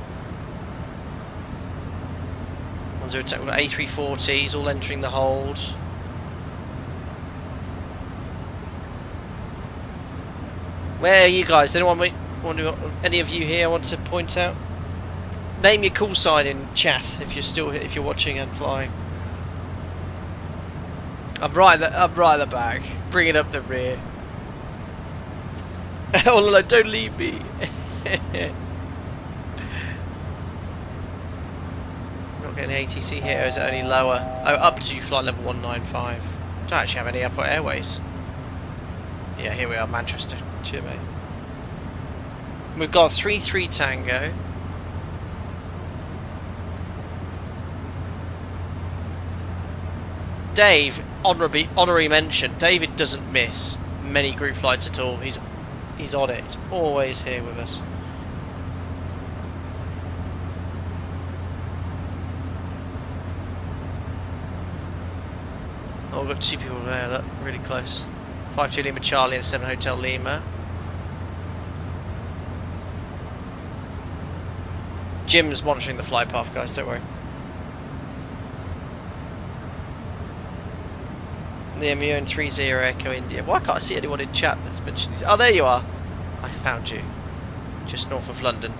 A: We've got A340s all entering the hold. Where are you guys? Any of you here want to point out? Name your call sign in chat if you're watching and flying. I'm right at the back, bringing up the rear. Oh no, don't leave me. Not getting ATC here, is it only lower? Oh, up to flight level 195. Don't actually have any Airport Airways. Yeah, here we are, Manchester, TMA. We've got 3-3 Tango. Dave, honorary mention. David doesn't miss many group flights at all. He's on it. He's always here with us. Oh, we've got 2 people there. That really close. 52 Lima Charlie and 7 Hotel Lima. Jim's monitoring the flight path, guys. Don't worry. The MU 30 Echo India. Why can't I see anyone in chat that's mentioned these? Oh, there you are. I found you. Just north of London.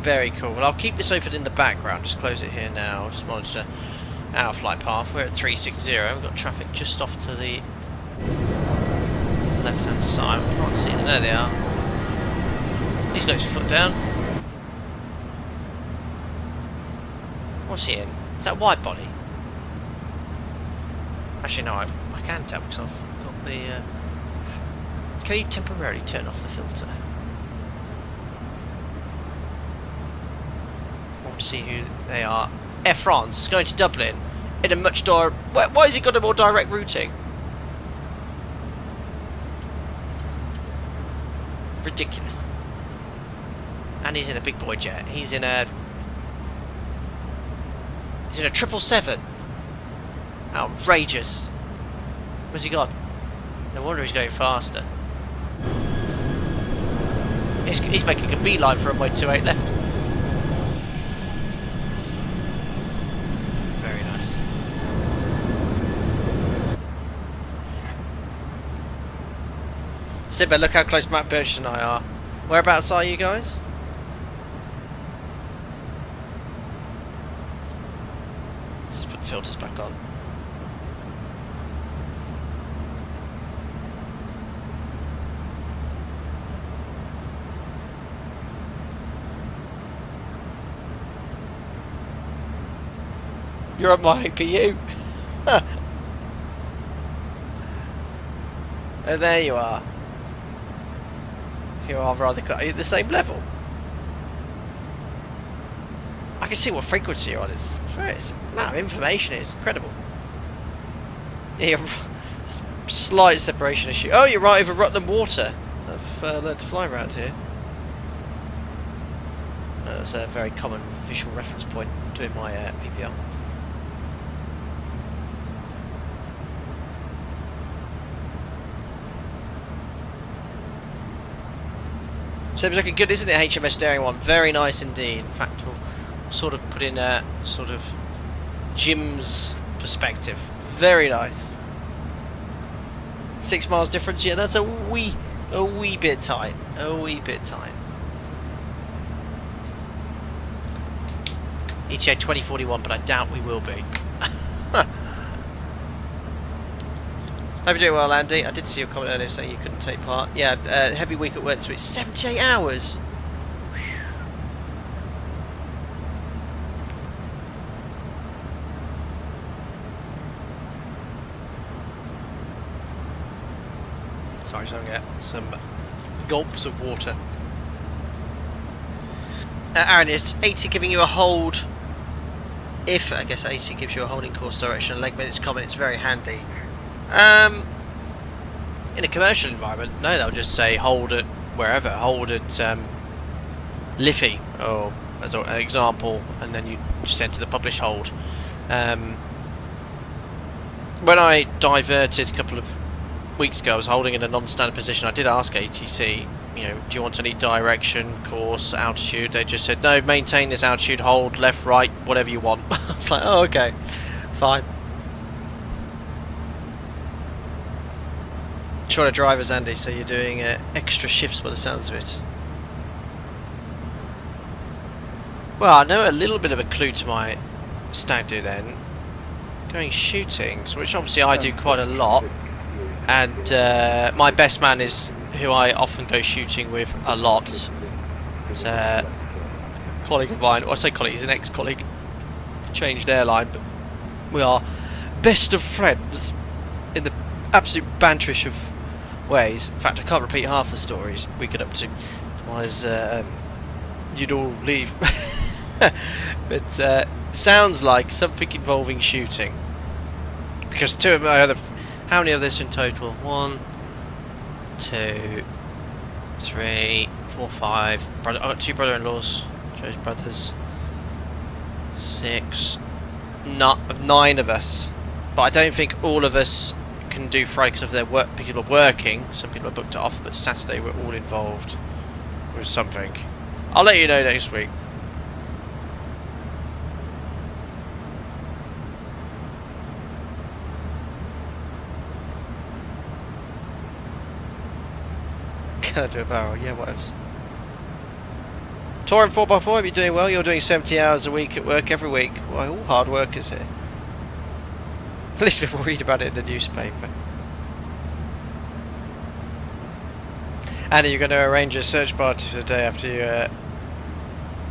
A: Very cool. Well, I'll keep this open in the background. Just close it here now. Just monitor our flight path. We're at 360. We've got traffic just off to the left-hand side. We can't see them. There they are. He's got his foot down. What's he in? Is that wide body? Actually, no, I can tell because I've got the... Can you temporarily turn off the filter? I want to see who they are. Air France going to Dublin in a much direct... Why has he got a more direct routing? Ridiculous. And he's in a big boy jet. He's in a 777. Outrageous. Where's he gone? No wonder he's going faster. He's making a beeline for runway 28 left. Very nice. Sibba, look how close Matt Birch and I are. Whereabouts are you guys? Filters back on. You're on my APU. And there you are. You are rather at the same level. I can see what frequency you're on. It's the amount of information is incredible. Yeah, slight separation issue. Oh, you're right over Rutland Water. I've learned to fly around here. That's a very common visual reference point doing my PPL. Seems looking good, isn't it, HMS Daring One? Very nice indeed. In fact, we'll sort of put in a sort of Jim's perspective. Very nice. 6 miles difference, yeah, that's a wee bit tight. A wee bit tight. ETA 2041, but I doubt we will be. Hope you're doing well, Andy. I did see your comment earlier saying you couldn't take part. Yeah, heavy week at work, so it's 78 hours. Sorry, so I'm going to get some gulps of water. Aaron, is 80 giving you a hold? If, I guess 80 gives you a holding course direction and leg minutes comment, it's very handy. In a commercial environment, no, they'll just say hold at wherever, hold at Liffey, or as an example, and then you just enter the published hold. When I diverted a couple of weeks ago, I was holding in a non-standard position. I did ask ATC, you know, do you want any direction, course, altitude? They just said, no, maintain this altitude, hold, left, right, whatever you want. I was like, oh, okay, fine. Trying to drivers, Andy, so you're doing extra shifts by the sounds of it. Well, I know a little bit of a clue to my stag do then. Going shooting, which obviously I do quite a lot. And my best man is who I often go shooting with a lot. It's a colleague of mine. Well, I say colleague, he's an ex-colleague. Changed airline, but we are best of friends in the absolute banterish of ways. In fact, I can't repeat half the stories we get up to, otherwise you'd all leave. But sounds like something involving shooting, because two of my other, how many of this in total? 1, 2, 3, 4, 5. I've got 2 brother-in-laws, Joe's brothers. 6, 9 of us, but I don't think all of us can do Friday because of their work. People are working, some people are booked off, but Saturday we're all involved with something. I'll let you know next week. Can I do a barrel? Yeah, what else? Touring 4x4, you're doing well. You're doing 70 hours a week at work every week. Well, all hard workers here. At least people read about it in the newspaper. Andy, you're going to arrange a search party for the day after you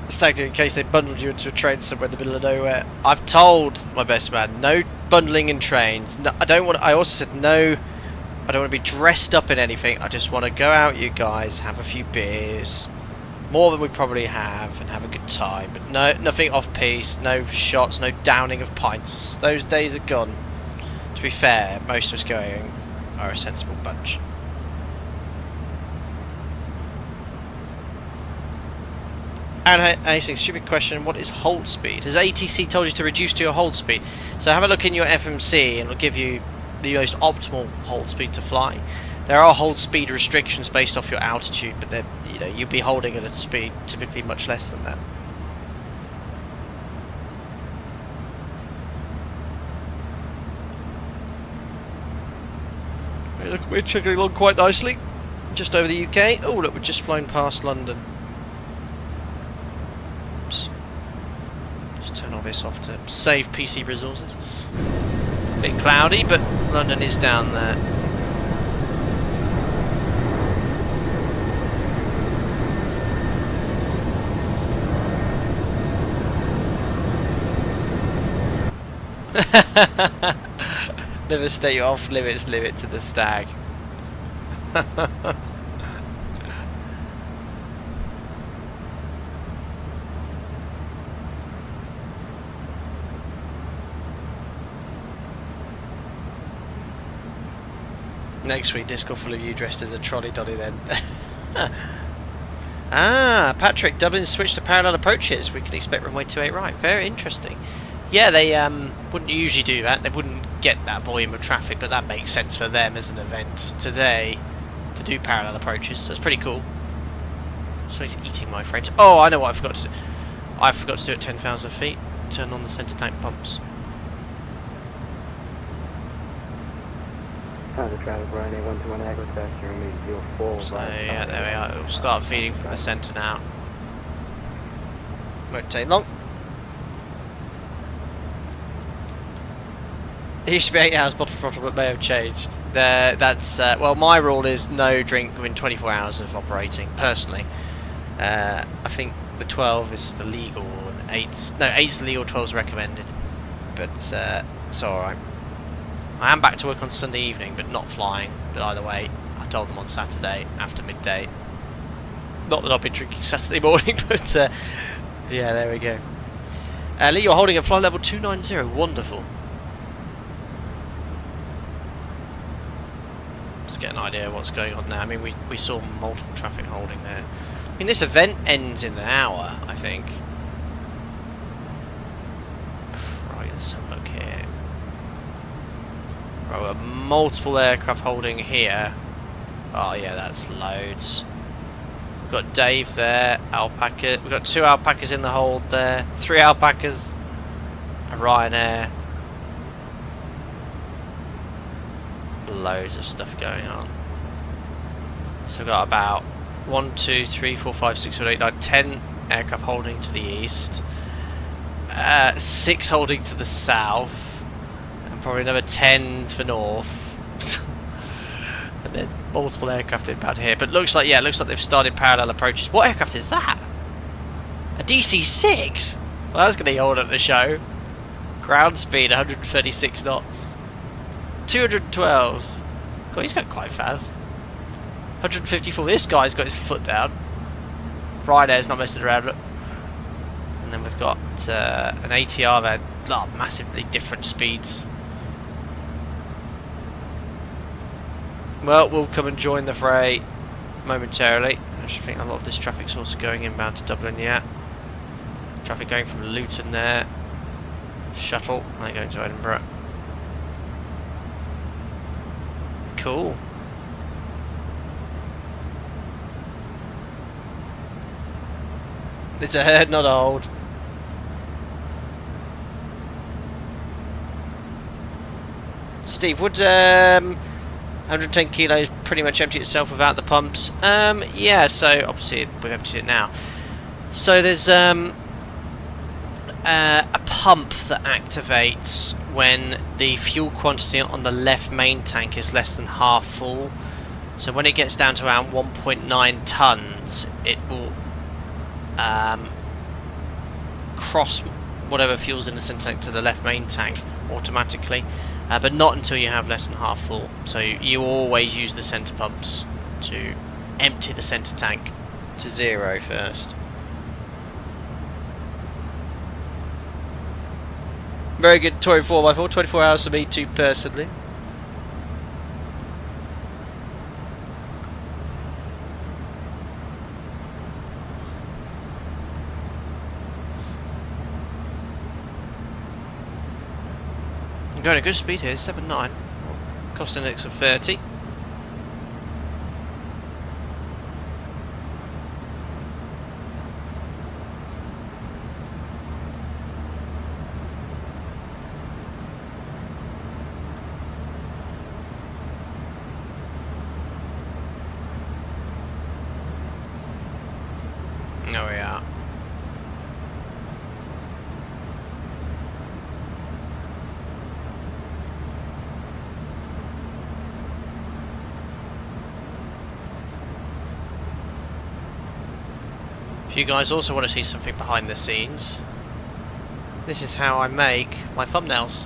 A: stag do in case they bundled you into a train somewhere in the middle of nowhere. I've told my best man, no bundling in trains. No, I don't want. I also said no. I don't want to be dressed up in anything. I just want to go out, you guys, have a few beers, more than we probably have, and have a good time. But no, nothing off-piste, no shots, no downing of pints. Those days are gone. To be fair, most of us going are a sensible bunch. And I think stupid question, what is hold speed? Has ATC told you to reduce to your hold speed? So have a look in your FMC and it'll give you the most optimal hold speed to fly. There are hold speed restrictions based off your altitude, but they're, you know, you'll be holding at a speed typically much less than that. Hey, look, we're chugging along quite nicely, just over the UK. Oh look, we've just flown past London. Oops. Just turn all this off to save PC resources. Bit cloudy, but London is down there. Never stay off limits, limit to the stag. Next week, Discord full of you dressed as a trolley dolly then. Ah, Patrick, Dublin switched to parallel approaches. We can expect runway 28 right. Very interesting. Yeah, they wouldn't usually do that. They wouldn't get that volume of traffic, but that makes sense for them as an event today to do parallel approaches. So it's pretty cool. So he's eating my frames. Oh, I know what I forgot to do. I forgot to do at 10,000 feet. Turn on the centre tank pumps. So yeah, there we are. It'll start feeding from the centre now. Won't take long. It used to be 8 hours bottle throttle, but may have changed. That's well, my rule is no drink within 24 hours of operating. Personally, I think the 12 is the legal, and 8's the legal, 12's recommended. But it's all right. I am back to work on Sunday evening, but not flying. But either way, I told them on Saturday after midday. Not that I've been drinking Saturday morning, but yeah, there we go. Lee, you're holding at flight level 290. Wonderful. Let's get an idea of what's going on now. I mean, we saw multiple traffic holding there. I mean, this event ends in an hour, I think. Right, let's have a look here. Right, we've got multiple aircraft holding here. Oh yeah, that's loads. We've got Dave there, Alpaca. We've got 2 Alpacas in the hold there, 3 Alpacas, a Ryanair. Loads of stuff going on. So we've got about 1, 2, 3, 4, 5, 6, 7, 8, 9, 10 aircraft holding to the east, 6 holding to the south, and probably another 10 to the north, and then multiple aircraft inbound here. But looks like, yeah, it looks like they've started parallel approaches. What aircraft is that? A DC-6? Well, that's going to hold at the show. Ground speed 136 knots. 212. God, he's going quite fast. 154. This guy's got his foot down. Ryanair's not messing around. Look. And then we've got an ATR there. Oh, massively different speeds. Well, we'll come and join the fray momentarily. I actually think a lot of this traffic's also going inbound to Dublin yet. Traffic going from Luton there. Shuttle. They're going to Edinburgh. Cool. It's a herd, not a hold. Steve, would 110 kilos pretty much empty itself without the pumps? Yeah, so obviously we've emptied it now. So there's a pump that activates when the fuel quantity on the left main tank is less than half full. So when it gets down to around 1.9 tons, it will cross whatever fuel's in the centre tank to the left main tank automatically, but not until you have less than half full. So you always use the centre pumps to empty the centre tank to 0 first. Very good Tory 4x4, 24 hours for me too personally. I'm going at good speed here, 7.9, cost index of 30. There we are. If you guys also want to see something behind the scenes, this is how I make my thumbnails.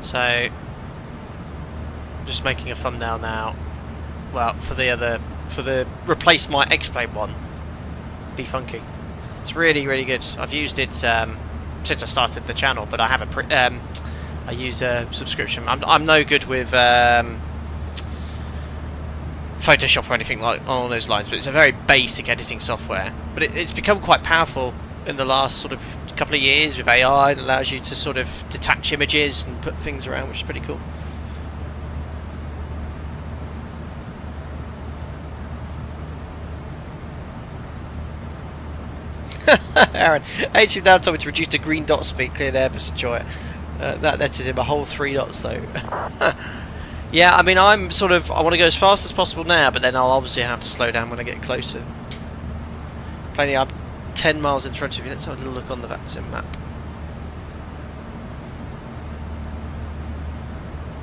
A: So, I'm just making a thumbnail now. Well, for the replace my X-Plane one. Be funky. It's really, really good. I've used it since I started the channel, but I have I use a subscription. I'm no good with Photoshop or anything like along those lines, but it's a very basic editing software. But it's become quite powerful in the last sort of couple of years with AI. It allows you to sort of detach images and put things around, which is pretty cool. Aaron, HM now told me to reduce to green dot speed, cleared Airbus, enjoy it. That netted him a whole 3 knots though. Yeah, I mean, I want to go as fast as possible now, but then I'll obviously have to slow down when I get closer. Plainly, I'm 10 miles in front of you. Let's have a little look on the VATSIM map.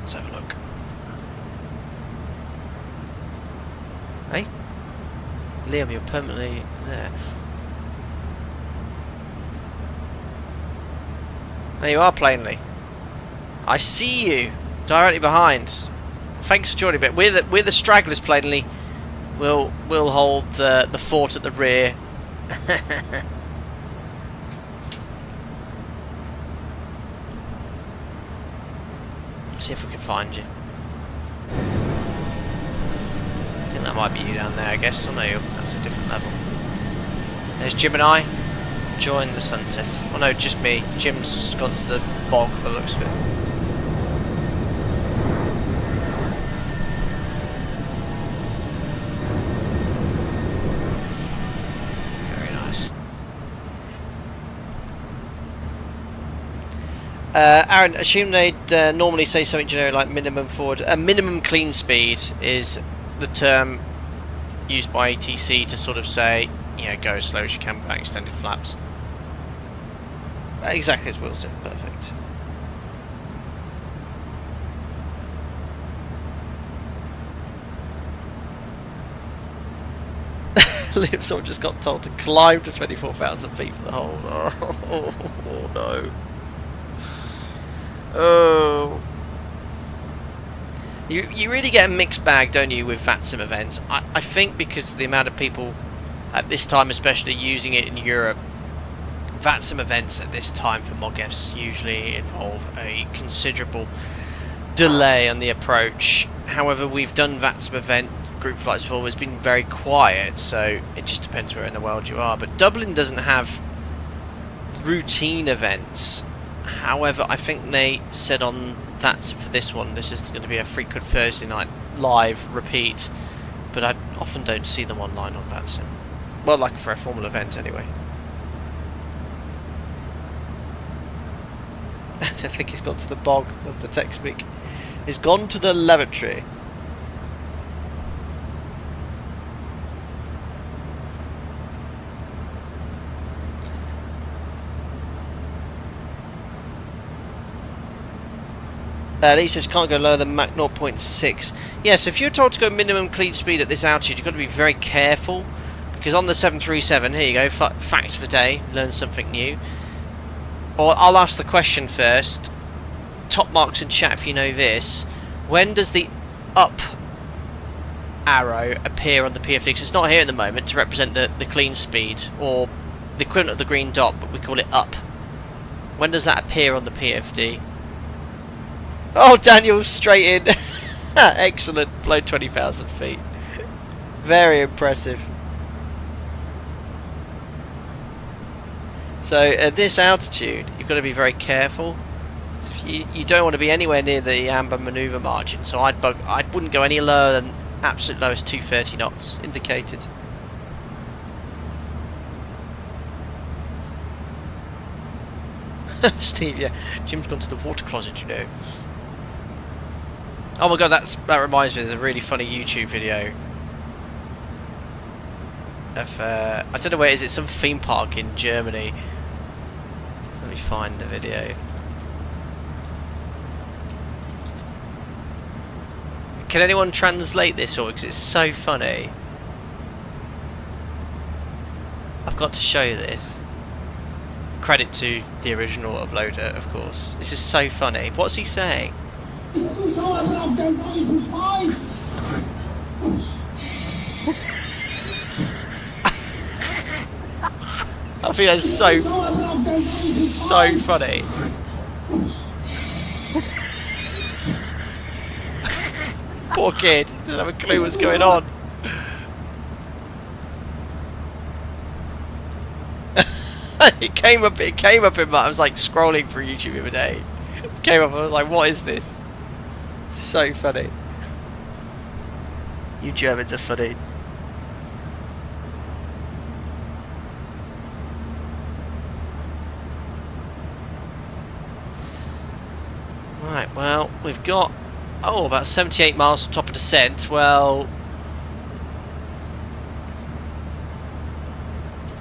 A: Let's have a look. Hey? Liam, you're permanently there. There you are, plainly. I see you directly behind. Thanks for joining, but we're the stragglers, plainly. We'll hold the fort at the rear. Let's see if we can find you. I think that might be you down there, I guess. Oh no, that's a different level. There's Jim and I. Enjoying the sunset. Oh no, just me. Jim's gone to the bog by the looks of it. Aaron, assume they'd normally say something generic like minimum forward. Minimum clean speed is the term used by ATC to sort of say, you know, go as slow as you can without extended flaps. Exactly as Will said, perfect. Liam, someone just got told to climb to 24,000 feet for the whole. Oh no. Oh. You really get a mixed bag, don't you, with VATSIM events? I think because of the amount of people at this time, especially using it in Europe, VATSIM events at this time for MOGEFs usually involve a considerable delay on the approach. However, we've done VATSIM event group flights before. It's been very quiet, so it just depends where in the world you are. But Dublin doesn't have routine events. However, I think they said on VATSIM for this one, this is going to be a frequent Thursday night live repeat, but I often don't see them online on VATSIM. Well, like for a formal event anyway. I think he's gone to the bog of the text speak. He's gone to the lavatory. Lee says can't go lower than Mach 0.6. Yeah, so if you're told to go minimum clean speed at this altitude, you've got to be very careful, because on the 737, here you go, fact of the day, learn something new. Or I'll ask the question first. Top marks in chat if you know this. When does the up arrow appear on the PFD? Because it's not here at the moment to represent the clean speed, or the equivalent of the green dot, but we call it up. When does that appear on the PFD? Oh, Daniel's straight in. Excellent. Below 20,000 feet. Very impressive. So at this altitude, you've got to be very careful. So you don't want to be anywhere near the amber manoeuvre margin. So I wouldn't go any lower than absolute lowest 230 knots indicated. Steve, yeah, Jim's gone to the water closet, you know. Oh my god, that reminds me, there's a really funny YouTube video of, I don't know where it is, it's some theme park in Germany. Let me find the video. Can anyone translate this, or because it's so funny? I've got to show you this. Credit to the original uploader, of course. This is so funny. What's he saying? I think that's so funny. Poor kid, doesn't have a clue what's going on. It came up in my, I was like scrolling through YouTube the other day. It came up, I was like, what is this? So funny. You Germans are funny. Right, well, we've got about 78 miles from top of descent. Well,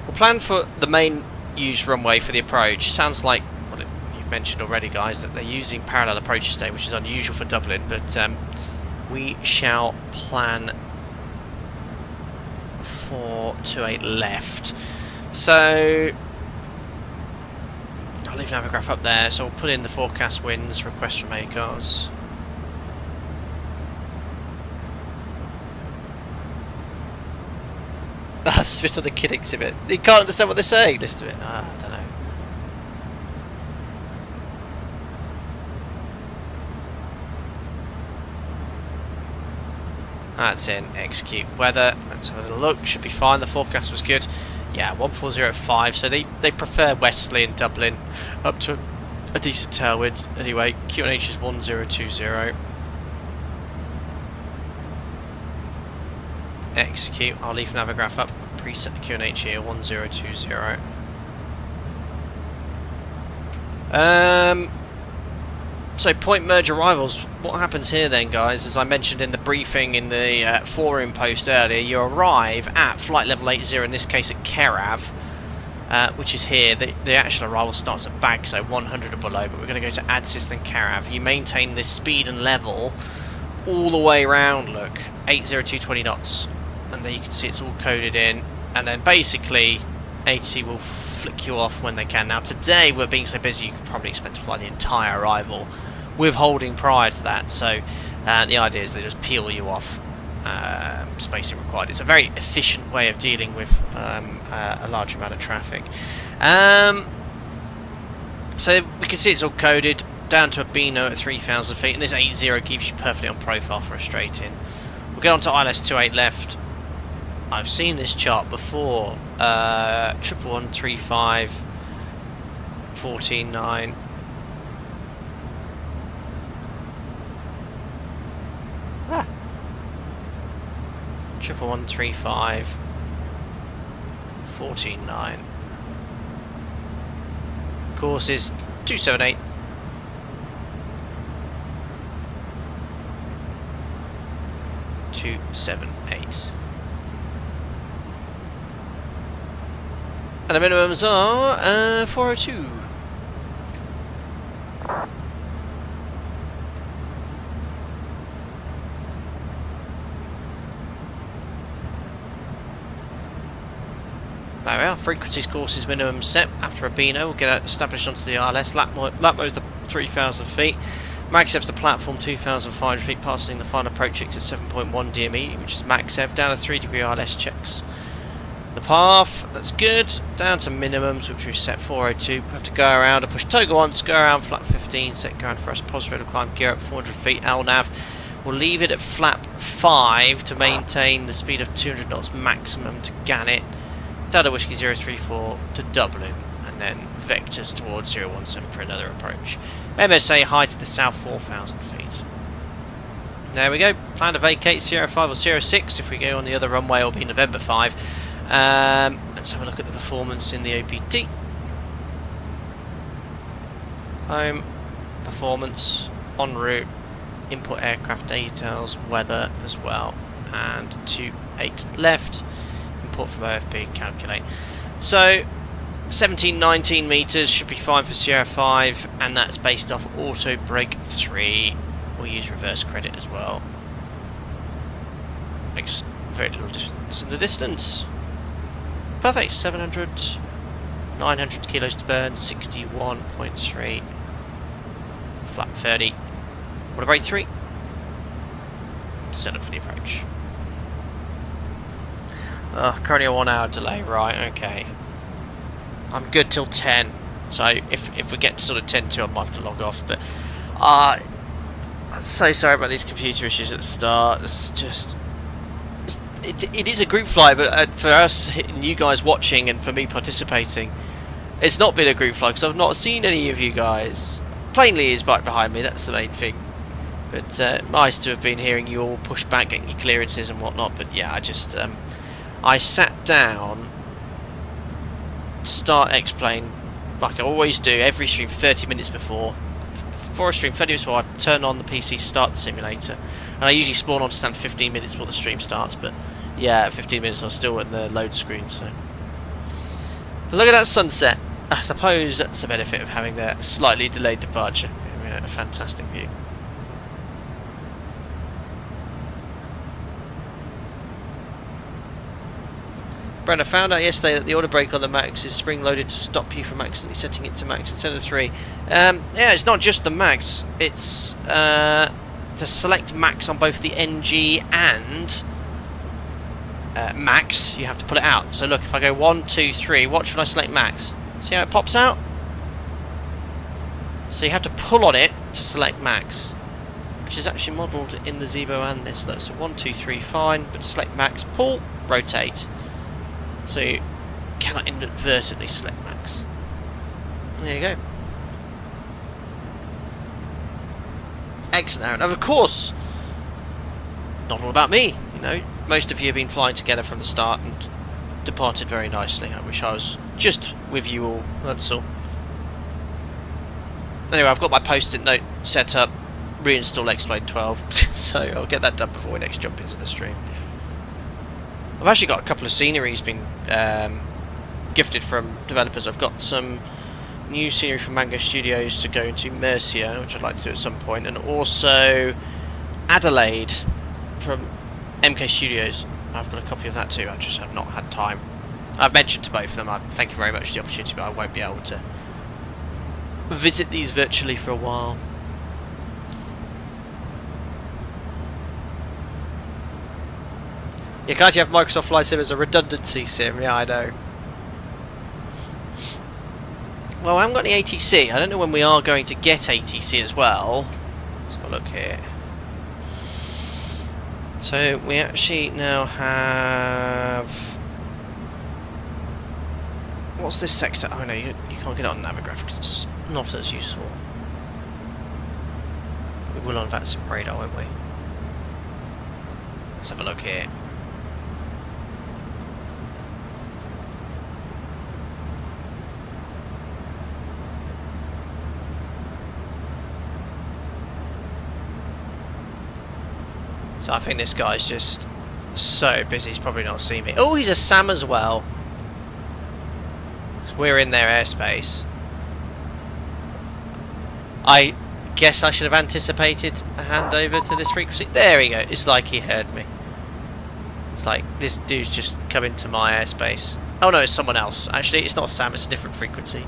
A: we'll plan for the main used runway for the approach. Sounds like, well, you've mentioned already, guys, that they're using parallel approaches today, which is unusual for Dublin, but we shall plan for 28 left. So I'll leave Navigraph up there, so we'll put in the forecast winds, request from ACARS. Ah, spit on the kid exhibit. You can't understand what they're saying, listen to it. I don't know. That's in, execute weather. Let's have a little look, should be fine, the forecast was good. Yeah, 1405, so they prefer westerly in Dublin, up to a decent tailwind. Anyway, QNH is 1020. Execute, I'll leave Navigraph up, preset the QNH here, 1020. So point merge arrivals, what happens here then, guys, as I mentioned in the briefing in the forum post earlier, you arrive at flight level 80, in this case at Kerav, which is here. The actual arrival starts at Bag, so 100 or below, but we're going to go to Adsis then Kerav. You maintain this speed and level all the way around, look, 80220 knots, and there you can see it's all coded in, and then basically ATC will flick you off when they can. Now today we're being so busy you can probably expect to fly the entire arrival with holding prior to that, so the idea is they just peel you off, spacing required. It's a very efficient way of dealing with a large amount of traffic. So we can see it's all coded down to a Beano at 3,000 feet, and this 80 keeps you perfectly on profile for a straight in. We'll get on to ILS 28 left. I've seen this chart before. 11135 14.9. Ah. 11135 14.9. Course is 278. And the minimums are 402. There we are, frequencies courses minimum set after a Beano. We'll get established onto the ILS. Lapmo's the 3,000 feet. MagSev's the platform 2,500 feet, passing the final approach checks at 7.1 DME, which is MagSev, down to 3 degree ILS checks. The path, that's good, down to minimums, which we've set 402. We have to go around and push toggle once, go around flap 15, set ground for us, positive rate of climb, gear up 400 feet, LNAV. We'll leave it at flap 5 to maintain the speed of 200 knots maximum to Gannet. Delta Whiskey 034 to Dublin, and then vectors towards 017 for another approach. MSA high to the south 4,000 feet. There we go, plan to vacate Sierra 5 or Sierra 6. If we go on the other runway, it'll be November 5. Let's have a look at the performance in the OPT. Home, performance, en route, input aircraft details, weather as well, and 28 left. Import from OFP, calculate. So 17-19 meters should be fine for Sierra 5, and that's based off auto brake 3. We'll use reverse credit as well. Makes very little difference in the distance. Perfect, 700, 900 kilos to burn, 61.3, flat 30. What about 3? Set up for the approach. Currently a 1 hour delay, right, okay. I'm good till 10, so if we get to sort of 10 to, I might have to log off, but I'm so sorry about these computer issues at the start. It's just, it is a group flight, but for us and you guys watching and for me participating, It's not been a group flight because I've not seen any of you guys. Plainly is right behind me, that's the main thing. But nice to have been hearing you all push back, getting your clearances and whatnot. But yeah, I just I sat down to start X-Plane like I always do every stream 30 minutes before. For a stream 30 minutes before, I turn on the PC, start the simulator, and I usually spawn on to stand 15 minutes before the stream starts. But yeah, at 15 minutes I'm still at the load screen. So but look at that sunset. I suppose that's the benefit of having that slightly delayed departure. A fantastic view. Brad, I found out yesterday that the auto brake on the Max is spring loaded to stop you from accidentally setting it to Max instead of 3. Yeah, it's not just the Max, it's to select Max on both the NG and Max, you have to pull it out. So look, if I go 1, 2, 3, watch when I select Max. See how it pops out? So you have to pull on it to select Max, which is actually modelled in the Zebo and this. So 1, 2, 3, fine, but to select Max, pull, rotate. So you cannot inadvertently select Max. There you go. Excellent, Aaron. And of course, not all about me. You know, most of you have been flying together from the start and departed very nicely. I wish I was just with you all, that's all. Anyway, I've got my post-it note set up, reinstall X-Plane 12, so I'll get that done before we next jump into the stream. I've actually got a couple of sceneries been gifted from developers. I've got some new scenery from Mango Studios to go into Mercia, which I'd like to do at some point, and also Adelaide from MK Studios. I've got a copy of that too, I just have not had time. I've mentioned to both of them, I thank you very much for the opportunity, but I won't be able to visit these virtually for a while. Yeah, glad you have Microsoft Flight Sim as a redundancy sim, yeah I know. Well, I haven't got any ATC, I don't know when we are going to get ATC as well. Let's have a look here. So we actually now have... What's this sector? Oh no, you can't get it on Navigraph because it's not as useful. We will on VATSIM radar, won't we? Let's have a look here. So I think this guy's just so busy, he's probably not seen me. Oh, he's a SAM as well. We're in their airspace. I guess I should have anticipated a handover to this frequency. There we go. It's like he heard me. It's like this dude's just come into my airspace. Oh no, it's someone else. Actually, it's not Sam, it's a different frequency.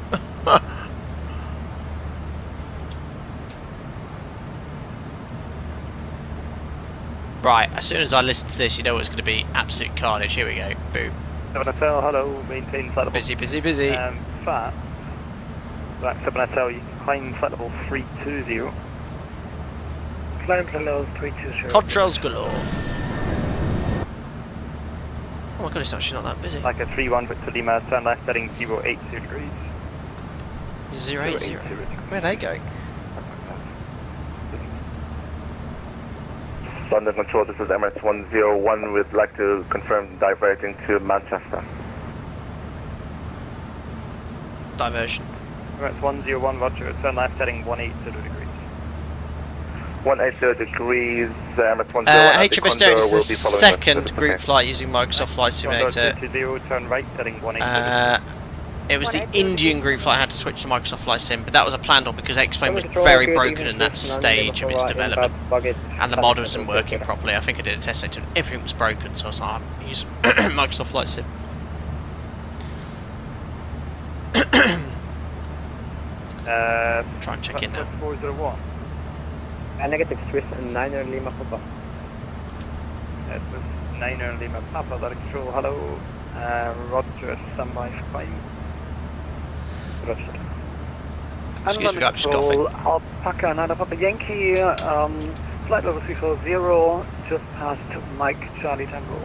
A: Right, as soon as I listen to this, you know it's going to be absolute carnage. Here we go. Boom.
E: SL, hello, maintain flight level.
A: Busy, busy, busy.
E: Fat. Right, 7SL, you can climb flight level 320. Climb flight level 320.
A: Contrails galore. Oh my god, it's actually not that busy.
E: Like a 3-1 Victor Lima, turn left, heading 080 degrees.
A: 080? Where are they going?
I: London Control, this is Emirates 101. We'd like to confirm diverting to Manchester.
A: Diversion.
E: Emirates 101, roger. Turn left, heading 180 degrees.
I: 180 degrees, Emirates 101.
A: HMS Derek is the second group flight using Microsoft Flight Simulator.
E: Turn right, heading 180 degrees.
A: It was the Indian group flight I had to switch to Microsoft Flight Sim, but that was a planned one because X-Plane was very broken in that stage of its development, and the mod wasn't working properly. I think I did a test stage and everything was broken, so I was like, I'm using Microsoft Flight Sim. Try and check in now.
E: 401.
K: Negative Swiss and 9er Lima Papa.
E: Yes, 9er Lima Papa, that control, hello. Roger, standby for climb. Roger.
A: Excuse me, I'm just coughing.
K: Alpaca, another Papa Yankee, flight level 340, just past Mike Charlie Tango.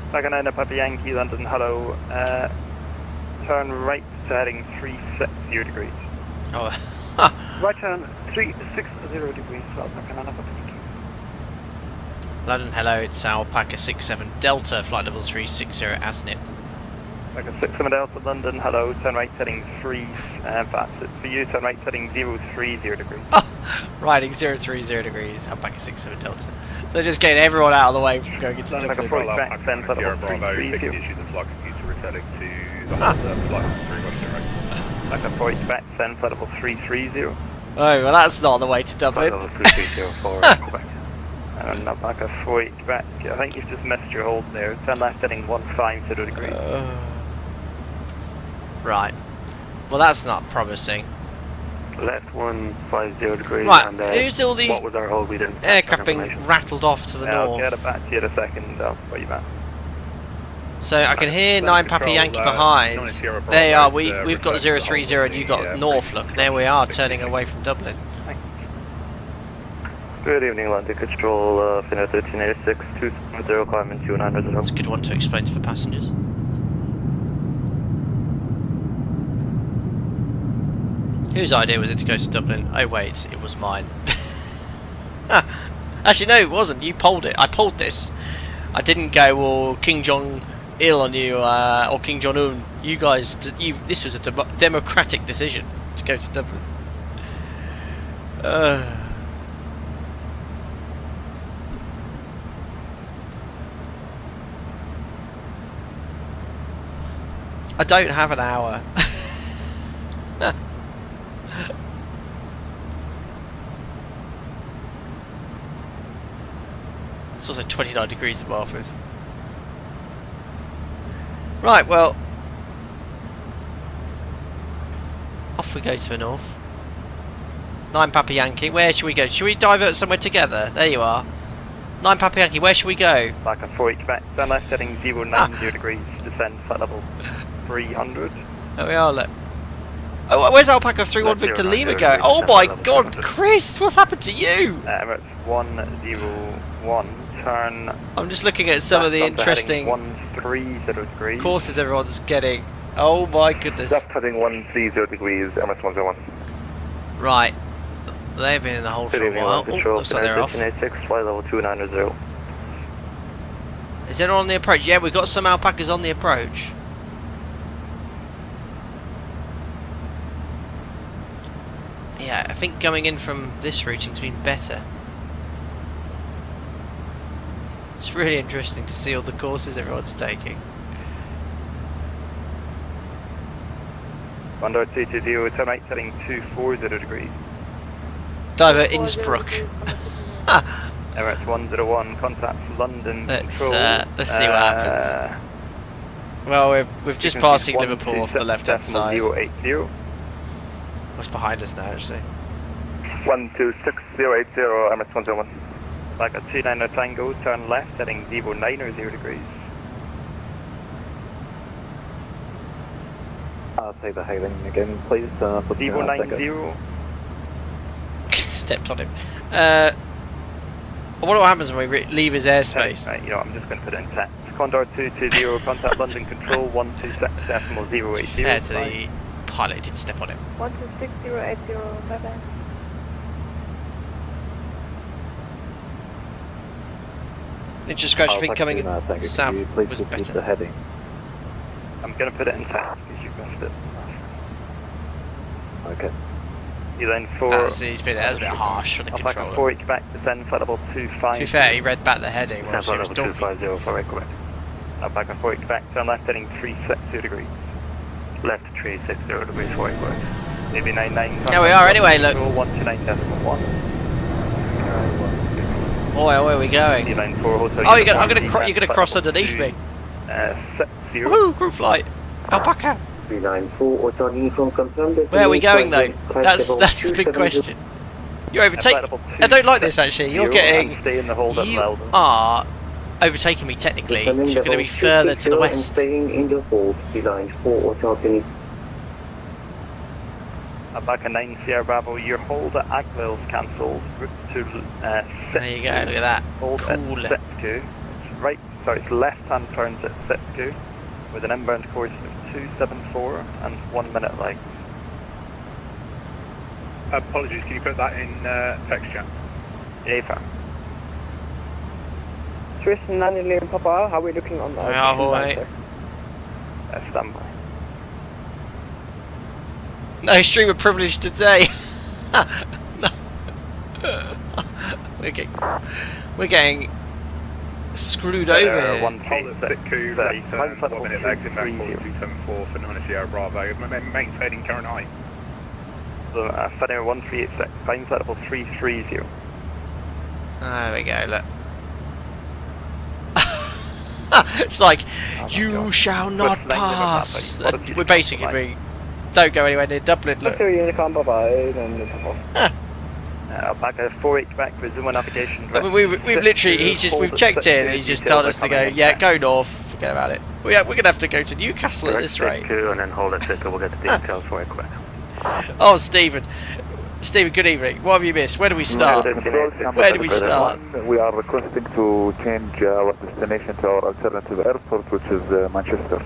E: Alpaca 9 Papa Yankee, London, hello.
B: turn right to heading 360 degrees.
A: Oh.
K: Right turn 360 degrees, Alpaca Nana Papa Yankee.
A: London, hello, it's Alpaca 67 Delta, flight level 360 ASNIP.
B: Alpaca 67 Delta, London, hello, turn right heading 3, VATSIM. For you, turn right heading 030 degrees.
A: Oh, riding 030 degrees, Alpaca 67 Delta. So just getting everyone out of the way from going into
B: Alpaca
A: Dublin.
B: 40 back, then flight level 330.
I: issue the flight computer returning to the flight 310.
B: Alpaca 40 back, then flight level 330.
A: Oh, well that's not the way to Dublin.
B: Flight level 330 for Quebec. And Alpaca 40 back, I think you've just missed your hold there. Turn left heading 150 degrees.
A: Right. Well, that's not promising.
B: Left 150 degrees.
A: Right,
B: and,
A: who's all these
B: what was our hold? We didn't
A: aircraft being rattled off to the
B: I'll
A: north?
B: get it back to you in a second. I'll put you back.
A: So I can hear 9 Papa Yankee behind. There you are, we've got 030 and you got north, look. There we are, turning away from Dublin.
B: Good evening, London Control, Finnair 1386, 270, climbing 2900.
A: That's a good one to explain to the passengers. Whose idea was it to go to Dublin? Oh wait, it was mine. Actually no, it wasn't, you polled it. I polled this. I didn't go, well, King Jong-il on you, or King Jong-un. You guys, this was a democratic decision to go to Dublin. I don't have an hour. It's also 29 degrees at my office. Right, well, off we go to the north. 9 Papa Yankee, where should we go? Should we divert somewhere together? There you are. 9 Papa Yankee, where should we go?
B: Back and 40 back, turn left heading 090 degrees, descend flight level 300.
A: There we are, look. Oh, where's Alpaca 31 Victor Lima going? Oh my god, Chris, what's happened to you?
B: Emirates 101, turn.
A: I'm just looking at some of the interesting
B: 130 degrees.
A: courses everyone's getting. Oh my goodness.
I: Left heading 130 degrees, Emirates 101.
A: Right. They've been in the hole for a while. Oh, looks like they're off.
B: 1386, flight level 290.
A: Is anyone on the approach? Yeah, we've got some alpacas on the approach. Yeah, I think going in from this routing's been better. It's really interesting to see all the courses everyone's taking.
B: Under 220, turn right heading 240 degrees.
A: Divert Innsbruck.
B: Emirates 101, contact London
A: Let's
B: Control.
A: let's see what happens. Well, we've just passing Liverpool off the left-hand side.
B: 080.
A: What's behind us now, actually?
I: 126080, Emirates 101.
B: Like a 29 Tango, turn left heading 090 degrees.
G: I'll take the hailing again, please.
B: 090.
A: Stepped on him. I wonder what happens when we leave his airspace.
B: Right, you know, I'm just going to put it in text. Condor 220, contact London Control 126.080.
A: Fair to the pilot, he did step on him.
J: 126080, bye bye.
A: It's scratch, I think coming south was better.
G: The heading.
B: I'm going to put it in text because you missed it.
G: Okay.
B: You then 4.
A: That was a bit harsh for the controller.
B: 4 Quebec, descend flight level 25.
A: To be fair, he read back the heading while he was talking.
B: 250 for Quebec. Alpaca 4 Quebec, turn left heading 360 degrees. Left 360 degrees for Quebec. Maybe 99.
A: There we are anyway, look.
B: 129.1.
A: Oh, where are we going? Oh, I'm gonna cross underneath me. Woohoo, group flight. Alpaca.
E: 394, auto uniform confirmed.
A: Where are we going though? That's the big question. You're overtaking. I don't like this actually. You're getting. You are overtaking me technically. You're going to be further to the west.
E: Staying in the hold. 394, auto
B: Alpaca 9 Sierra Bravo, your hold at Agwell's cancelled. Route to
A: there you go, look at that.
B: Hold
A: cool.
B: At Sitku. It's right, sorry, it's left hand turns at Sitku with an inbound course of
E: 274 and 1 minute leg.
L: Apologies, can you put that in text chat?
E: Yeah, fine.
H: Tristan, 911 Papa, how are we looking on that?
A: Yeah, all right.
E: Standby.
A: No streamer privilege today. No. We're getting screwed over here.
L: Hold at Sitku, ready turn, 1 minute legs in back 274 for 9 Sierra Bravo. Main heading current high.
E: So, Federer 1386, time flight level 330.
A: There we go, look. It's like, you shall not pass. We're basically being, don't go anywhere near Dublin, look.
H: Unicorn, bye-bye,
E: Alpaca 48 back, resume navigation.
A: I mean, we've literally, we've checked in and he's just told us to go, yeah, go north, forget about it. We're going to have to go to Newcastle at this rate.
I: And then hold at Sitku, we'll get the details for you quick.
A: Oh, Stephen. Stephen, good evening. What have you missed? Where do we start? Where do we start?
M: We are requesting to change our destination to our alternative airport, which is Manchester.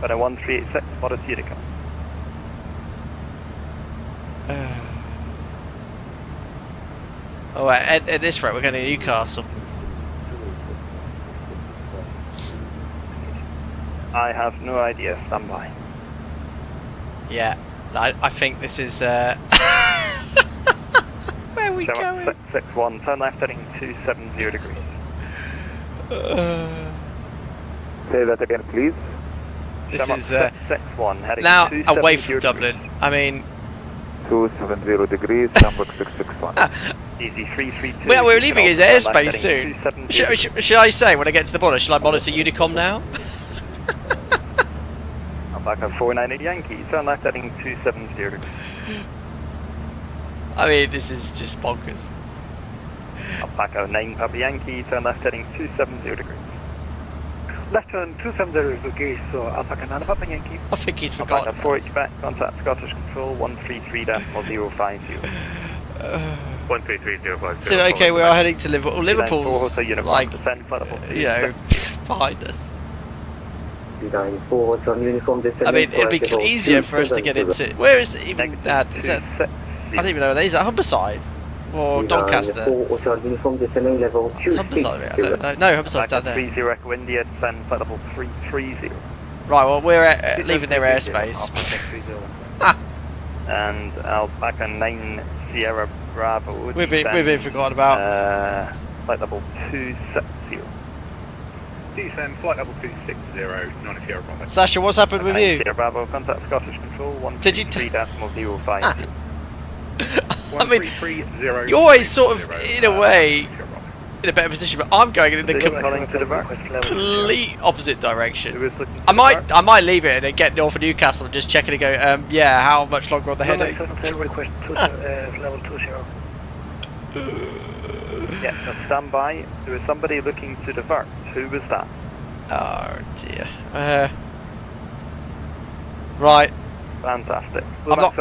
E: But 1386, what is Utica?
A: Oh, at this rate, we're going to Newcastle.
E: I have no idea, stand by.
A: Yeah, I think this is... Where are we going?
E: 661, turn left heading 270 degrees.
M: Say that again, please.
A: This is
E: 661, heading
A: now away from Dublin. I mean...
M: 270 degrees, Hamburg 661.
E: Easy 332.
A: Well, we're leaving his airspace soon. Should I say when I get to the border, shall I monitor Unicom now?
E: Alpaca 498 Yankee, turn left heading 270 degrees.
A: I mean, this is just bonkers.
E: Alpaca 9 Papa Yankee, turn left heading 270 degrees.
K: Left turn 270 degrees, so Alpaca 9 Papa Yankee.
A: I think he's forgotten.
E: Alpaca 4 Quebec, contact Scottish Control 133.050.
I: 133.050.
A: So, okay, we are heading to Liverpool. Liverpool's, like, you know, behind us. I mean, it'd be easier for us to get into... Where is even that? Is that... I don't even know where that is. Is that Humberside? Or Doncaster? It's Humberside, I don't know. No, Humberside's down there.
E: 30 Echo India, descend flight level 330.
A: Right, well, we're leaving their airspace.
E: And Alpaca 9 Sierra Bravo.
A: We've been forgotten about.
E: Flight level 260.
L: Descend flight level 260, 9 Sierra Bravo.
A: Sasha, what's happened with you?
E: Sierra Bravo, contact Scottish Control 133.050.
A: I mean, you're always sort of, in a way, in a better position, but I'm going in the complete opposite direction. I might leave it and then get north of Newcastle and just check it and go, yeah, how much longer on the heading?
E: Yeah, so stand by. There was somebody looking to divert. Who was that?
A: Oh dear. Right.
E: Fantastic.
A: I'm not...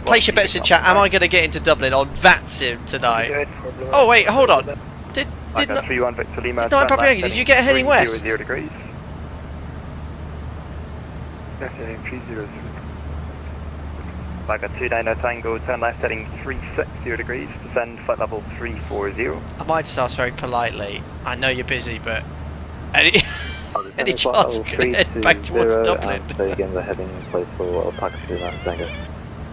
A: Place your bets in chat. Am I going to get into Dublin on VATSIM tonight? Oh wait, hold on. Did Papa Yankee, did you get heading west?
E: 0 degrees. Baga 290 Tango, turn left heading 360 degrees, descend flight level 340.
A: I might just ask very politely. I know you're busy, but any chance you can head back towards Dublin?
G: So again, the heading place for Alpaca 290 Tango.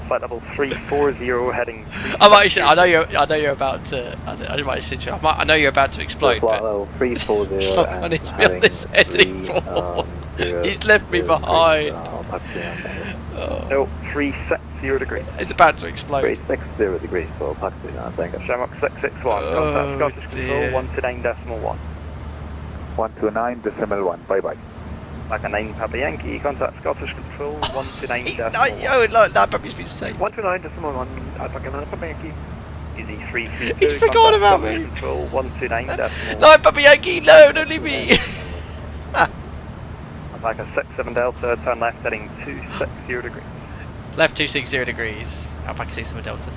E: Flight level 340 heading.
A: I know you're about to. I know you're about to explode.
G: Flight level 340.
A: I need to be on this heading for. He's left me behind.
E: No, 360 degrees.
A: It's about to explode.
G: 360 degrees for Alpaca 290 Tango.
E: Shamrock 661. Contact Scottish Control 129.1.
M: 129.1. Bye bye.
E: Like a 9 Papa Yankee, contact Scottish Control 129.1.
A: Oh, look, that puppy's been safe.
K: 129.1, Alpaca 9 Papa Yankee.
E: Easy 332.
A: He's forgot about me.
E: Control 129.1.
A: No, Papa Yankee, no, don't leave me.
E: Like a 67 Delta, turn left heading 260 degrees.
A: Left 260 degrees. Alpaca 67 Delta.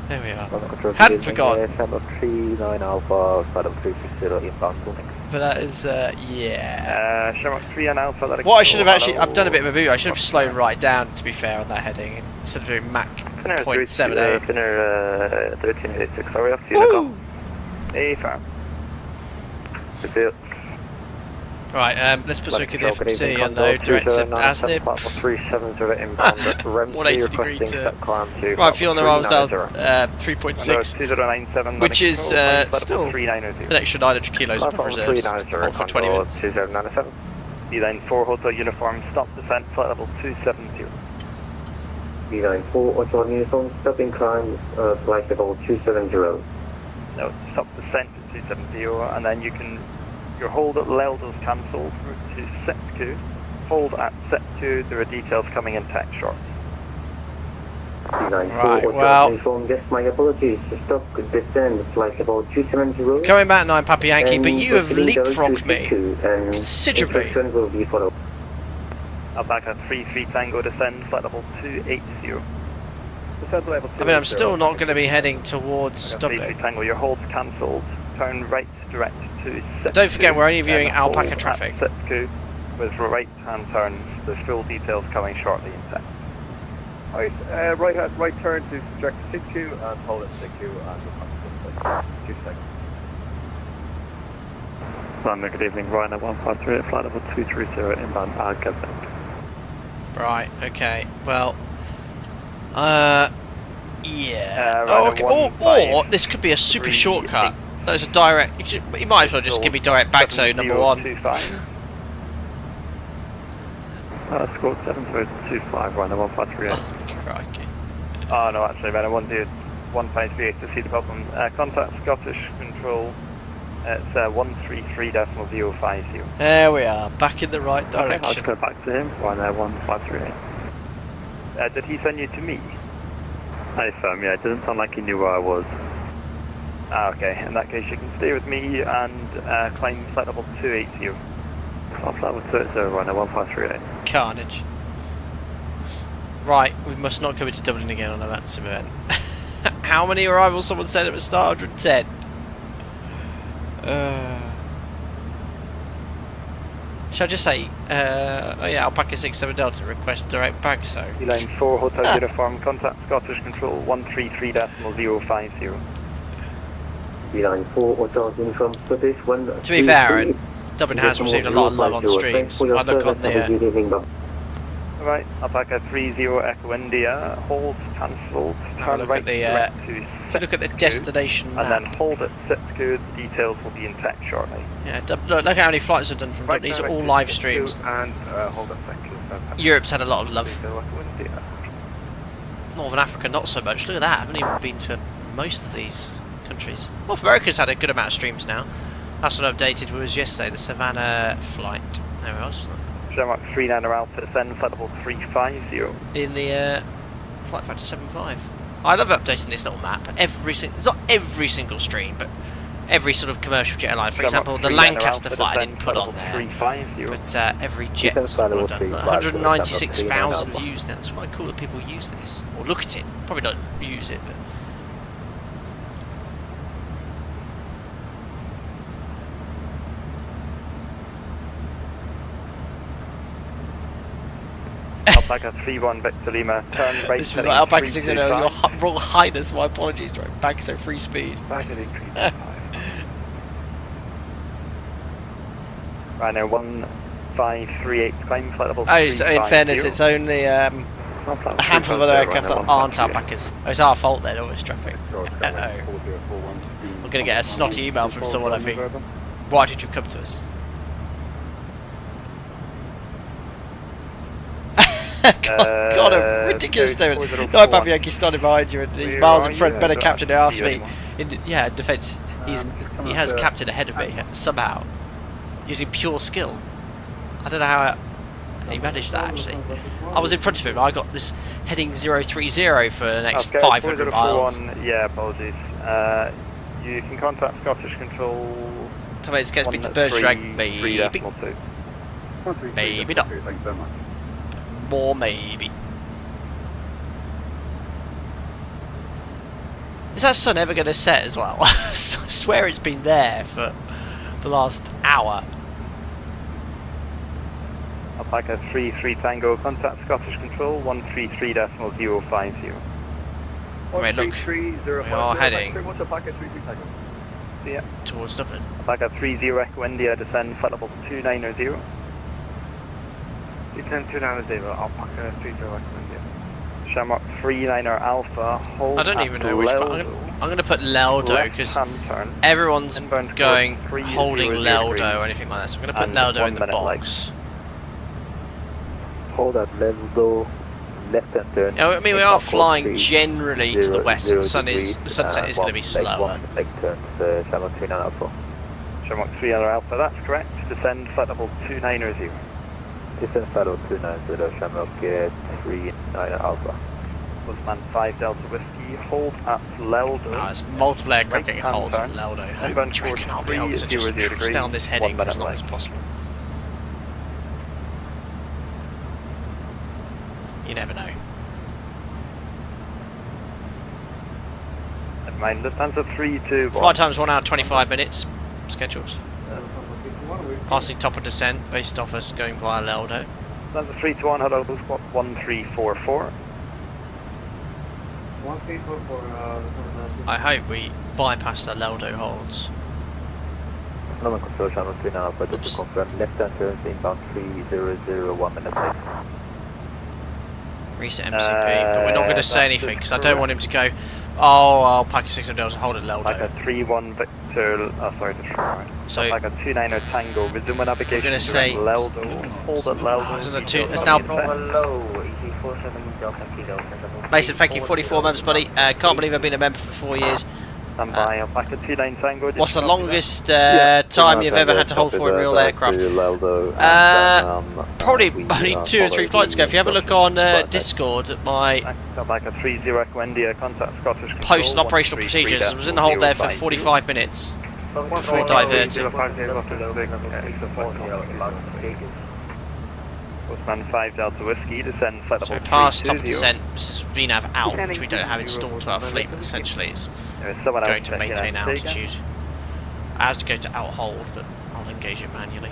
A: There we are. Hadn't forgotten.
G: Shamrock 39 Alpha, flight level 360 inbound Phoenix.
A: But that is, yeah.
E: Shamrock 3 and Alpha.
A: What I should have actually, I've done a bit of a move. I should have slowed right down, to be fair, on that heading, instead of doing Mach 0.78.
E: Finner 1386, are we off to you? A farm.
A: Right, let's put something in the FMC and no direct to Asnib.
E: 370 inbound.
A: 180 degree to... Right, fuel on the arms down 3.6, which is still an extra 900 kilos of reserves for 20 minutes.
E: B-Line 4 Hotel Uniform, stop descent, flight level 270. B-Line 4 Hotel Uniform, stop incline, flight level 270. No, stop descent at 270, and then you can... Your hold at Leldo's cancelled, route to SETQ. Hold at SETQ, there are details coming in text shortly.
A: Right, well...
E: Yes, my apologies, stop, descend, flight level 270.
A: Coming back 9 Papa Yankee, but you have leapfrogged me considerably.
E: Alpaca 33 Tango, descend, flight level 280.
A: I mean, I'm still not going to be heading towards Dublin.
E: 33 Tango, your hold's cancelled, turn right direct to SETQ.
A: Don't forget, we're only viewing Alpaca traffic.
E: SETQ with right-hand turns, there's full details coming shortly in text. Right turn to direct to 6Q and hold at 6Q and we'll 2 seconds. London, good evening, Ryanair 153 at flight level 230 inbound Alpaca.
A: Right, okay, well, yeah. Oh, okay. Or this could be a super shortcut. There's a direct, you might as well just give me direct back zone number 1.
E: Score 7025, Ryanair 153.
A: Oh, crikey.
E: Oh no, actually, man, I want to 1538 to see the problem. Contact Scottish Control. It's 133.050.
A: There we are, back in the right direction.
E: Okay, I'll just go back to him. Ryanair 1538. Did he send you to me? I affirm, yeah. It doesn't sound like he knew where I was. Okay. In that case, you can stay with me and climb flight level 280. Flight level 280, Ryanair 1538.
A: Carnage. Right, we must not go into Dublin again on a VATSIM event. How many arrivals? Someone said at the start, 110. Shall I just say, oh yeah, Alpaca 67 Delta, request direct back zone.
E: Line 4 Hotel Uniform, contact Scottish Control 133.050. Line 4 Hotel Uniform, Scottish 1.
A: To be fair, Aaron, Dublin has received a lot of love on streams. I look on the...
E: Right, Alpaca 30 Echo India, hold cancelled, turn right
A: if you look at the destination map.
E: And then hold at SETQ, details will be in text shortly.
A: Yeah, look how many flights are done from Dublin. These are all live streams.
E: And hold at SETQ.
A: Europe's had a lot of love. Northern Africa, not so much. Look at that, I haven't even been to most of these countries. North America's had a good amount of streams now. Last one updated was yesterday, the Savannah flight. There we are.
E: Shamrock 39 Alpha, descend flight level 350.
A: In the flight factor 75. I love updating this little map. It's not every single stream, but every sort of commercial jet airline. For example, the Lancaster flight I didn't put on there, but every jet sort of done. 196,000 views now. It's quite cool that people use this or look at it. Probably don't use it, but.
E: Alpaca 31 Victor Lima, turn right.
A: This is Alpaca 60, your Royal Highness, my apologies, right back so free speed.
E: Back at 335. Ryanair 1538, climb flight level 350.
A: So in fairness, it's only a handful of other aircraft that aren't Alpacas. Oh, it's our fault then, all this traffic. Uh-oh. I'm going to get a snotty email from someone, I think. Why did you come to us? God, a ridiculous statement. No, Papa Yankee started behind you, and he's miles in front. Better captain than asked me. In defence, he has captain ahead of me somehow, using pure skill. I don't know how he managed that. Actually, I was in front of him. I got this heading 030 for the next 500 miles.
E: Yeah, apologies. You can contact Scottish Control.
A: Tell me, it's going to be to Bergerac, baby. Maybe not. More maybe. Is that sun ever going to set as well? I swear it's been there for the last hour.
G: Alpaca 33 Tango, contact Scottish Control 133.050.
A: Right, look, we are heading towards Dublin.
G: Alpaca 30 Echo India, descend flight level 290.
B: Descend 290, Alpaca 30 Echo India.
G: Shamrock 39 Alpha, hold
A: I don't even know which part. I'm going to put Leldo because everyone's going holding Leldo or anything like that. So I'm going to put Leldo in the box.
G: Hold at Leldo, left hand turn.
A: Yeah, I mean, we are flying generally to the west. The sunset is going to be slower.
G: Shamrock 39 Alpha. Shamrock 39 Alpha, that's correct. Descend flight level 290. Descend flight level 290, Shamrock 39 Alpha. Postman 5 Delta Whiskey, hold at Leldo.
A: It's multiple aircraft getting holds at Leldo. I reckon I'll be able to just stay on this heading for as long as possible. You never know.
G: Never mind, Lufthansa 321.
A: Flight time's 1 hour 25 minutes scheduled. Passing top of descent based off us going via Leldo.
G: Lufthansa 321, hello, squawk 1344.
A: I hope we bypass the Leldo holds.
G: Normal control channel 3 now, but just to confirm, left hand turn inbound 3001 minutes.
A: Reset MCP, but we're not going to say anything because I don't want him to go, oh, Alpaca 6 Delta, hold it Leldo.
G: Alpaca 31 Victor, sorry, so Alpaca 29 Tango, resume navigation.
A: We're going to say
G: Leldo, hold at Leldo.
A: It's now. Mason, thank you, 44 members, buddy. Can't believe I've been a member for 4 years.
G: Stand by, Alpaca 29 Tango.
A: What's the longest time you've ever had to hold for in real aircraft? Probably only 2 or 3 flights ago. If you have a look on Discord at my post and operational procedures, I was in the hold there for 45 minutes before diverting.
G: Postman 5 Delta Whiskey, descend flight level 320.
A: So we passed top of descent, this is VNAV out, which we don't have installed to our fleet, but essentially it's going to maintain altitude. I have to go to out hold, but I'll engage it manually.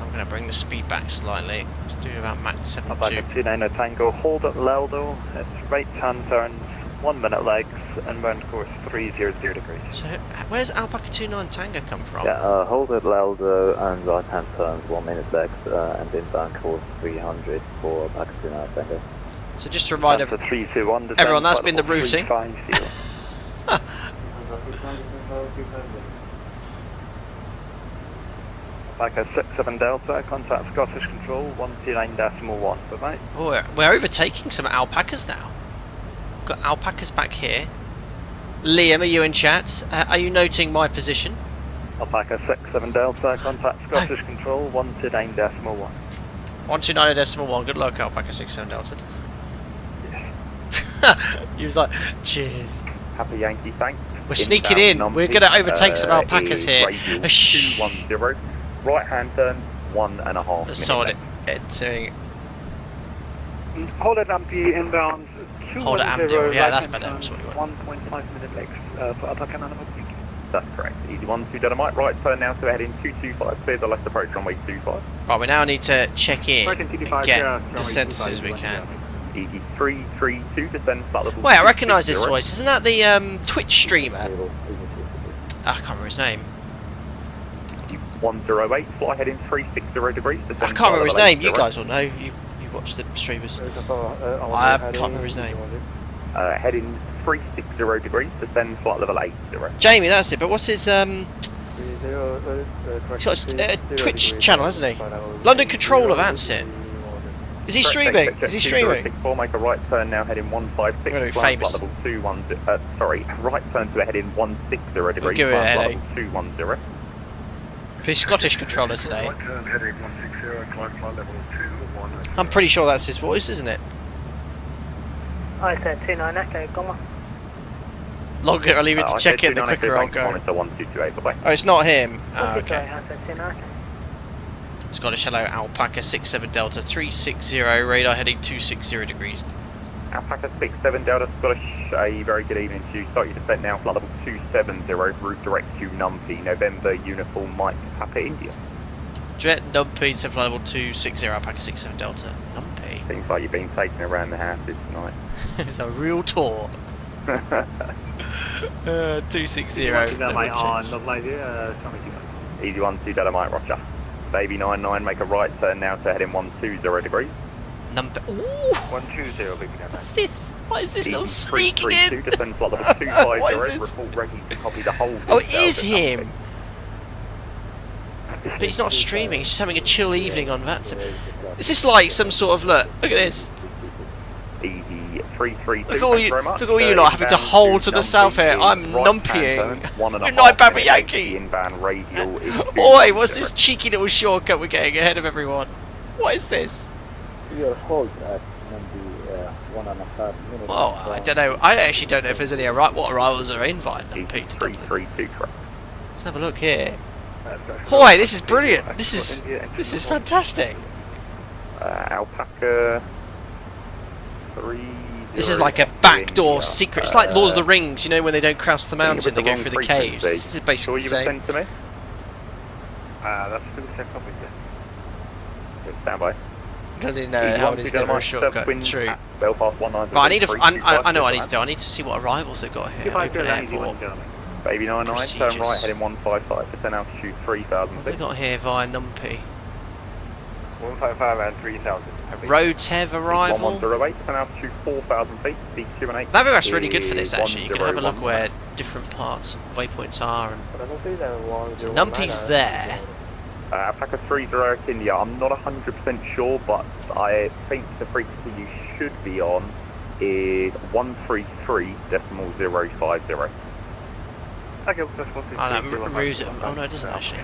A: I'm going to bring the speed back slightly. Let's do about Mach 7.2.
G: Alpaca 29 Tango, hold at Leldo, it's right hand turns, 1 minute legs, and round course 300 degrees.
A: So where's Alpaca 29 Tango come from?
G: Yeah, hold at Leldo and right hand turns, 1 minute legs, and inbound course 300 for Alpaca 29 Tango.
A: So just to remind everyone, that's been the routing.
G: Alpaca 67 Delta, contact Scottish Control 129.1, bye-bye.
A: Oh, we're overtaking some alpacas now. We've got alpacas back here. Liam, are you in chat? Are you noting my position?
G: Alpaca 67 Delta, contact Scottish Control 129.1.
A: 129.1, good luck Alpaca 67 Delta. He was like, cheers.
L: Happy Yankee, thanks.
A: We're sneaking in. We're going to overtake some alpacas here.
L: 210. Right hand turn, 1.5.
A: Saw it entering.
K: Hold it empty inbound.
A: Hold it empty. Yeah, that's better. That's what you want.
K: 1.5 minute legs for Alpaca Eindhoven.
L: That's correct. Easy 1, 2 Dynamite. Right turn now, so heading 225. Clear the left approach runway 25.
A: Right, we now need to check in and get descent as we can.
L: Easy 332, descend flat level.
A: Wait, I recognise this voice. Isn't that the Twitch streamer? I can't remember his name.
L: 108, fly heading 360 degrees.
A: I can't remember his name. You guys will know. You watch the streamers. I can't remember his name.
L: Heading 360 degrees, descend flight level 80.
A: Jamie, that's it. But what's his he's got a Twitch channel, hasn't he? London Controller, that's it. Is he streaming? Is he streaming?
L: 64, make a right turn now, heading 156. Flight level 210. Sorry, right turn to heading 160 degrees.
A: We'll give it a headache.
L: 210.
A: He's Scottish controller today. I'm pretty sure that's his voice, isn't it?
N: I said 29 Echo, come on.
A: Longer, I'll leave it to check it, the quicker I'll go. Oh, it's not him. Oh, okay. Scottish hello, Alpaca 67 Delta 360, radar heading 260 degrees.
L: Alpaca 67 Delta Scottish, a very good evening to you. Start your descent now, flight level 270, route direct to Numpy, November, uniform Mike, Papa India.
A: Direct Numpy to flight level 260, Alpaca 67 Delta. Numpy.
L: Seems like you've been taken around the houses tonight.
A: It's a real tour. 260.
L: Easy 12 Delta Mike, Roger. Baby 99, make a right turn now to heading 120 degrees.
A: Number. Ooh.
L: 120, baby 99.
A: What's this? What is this
L: Easy
A: little sneaking
L: 332,
A: in?
L: descend flight level 250, report ready to copy the whole.
A: Oh, it is him! But he's not streaming, he's just having a chill evening on VATSIM. Is this like some sort of, look at this.
L: Easy 332,
A: Look at all you lot having to hold to the south here. I'm numpying. Good night, Papa Yankee.
L: Inbound radial.
A: Oi, what's this cheeky little shortcut we're getting ahead of everyone? What is this?
O: Your hold at maybe 1.5 minutes.
A: Well, I don't know. I actually don't know if there's any what arrivals are in via Numpy to Dublin.
L: 332, correct.
A: Let's have a look here. Boy, this is brilliant. This is fantastic.
L: Alpaca 3.
A: This is like a backdoor secret. It's like Lord of the Rings, you know, when they don't cross the mountain, they go through the caves. This is basically the same.
L: To me? That's the same topic, yeah. Stand by.
A: I didn't know how it is never a shortcut. True.
L: Belfast 19.
A: Right, I know what I need to do. I need to see what arrivals they've got here. Open airport.
L: Baby 99, turn right, heading 155, descend altitude 3,000
A: What have they got here via Numpy?
L: 155 and 3,000.
A: A Rotev arrival?
L: 1108, descend altitude 4,000 feet, D28.
A: That's really good for this actually. You can have a look where different parts, waypoints are. So Numpy's there.
L: Alpaca 30 India, I'm not 100% sure, but I think the frequency you should be on is 133.050.
B: Okay,
A: oh, that removes it. Oh no, it doesn't actually.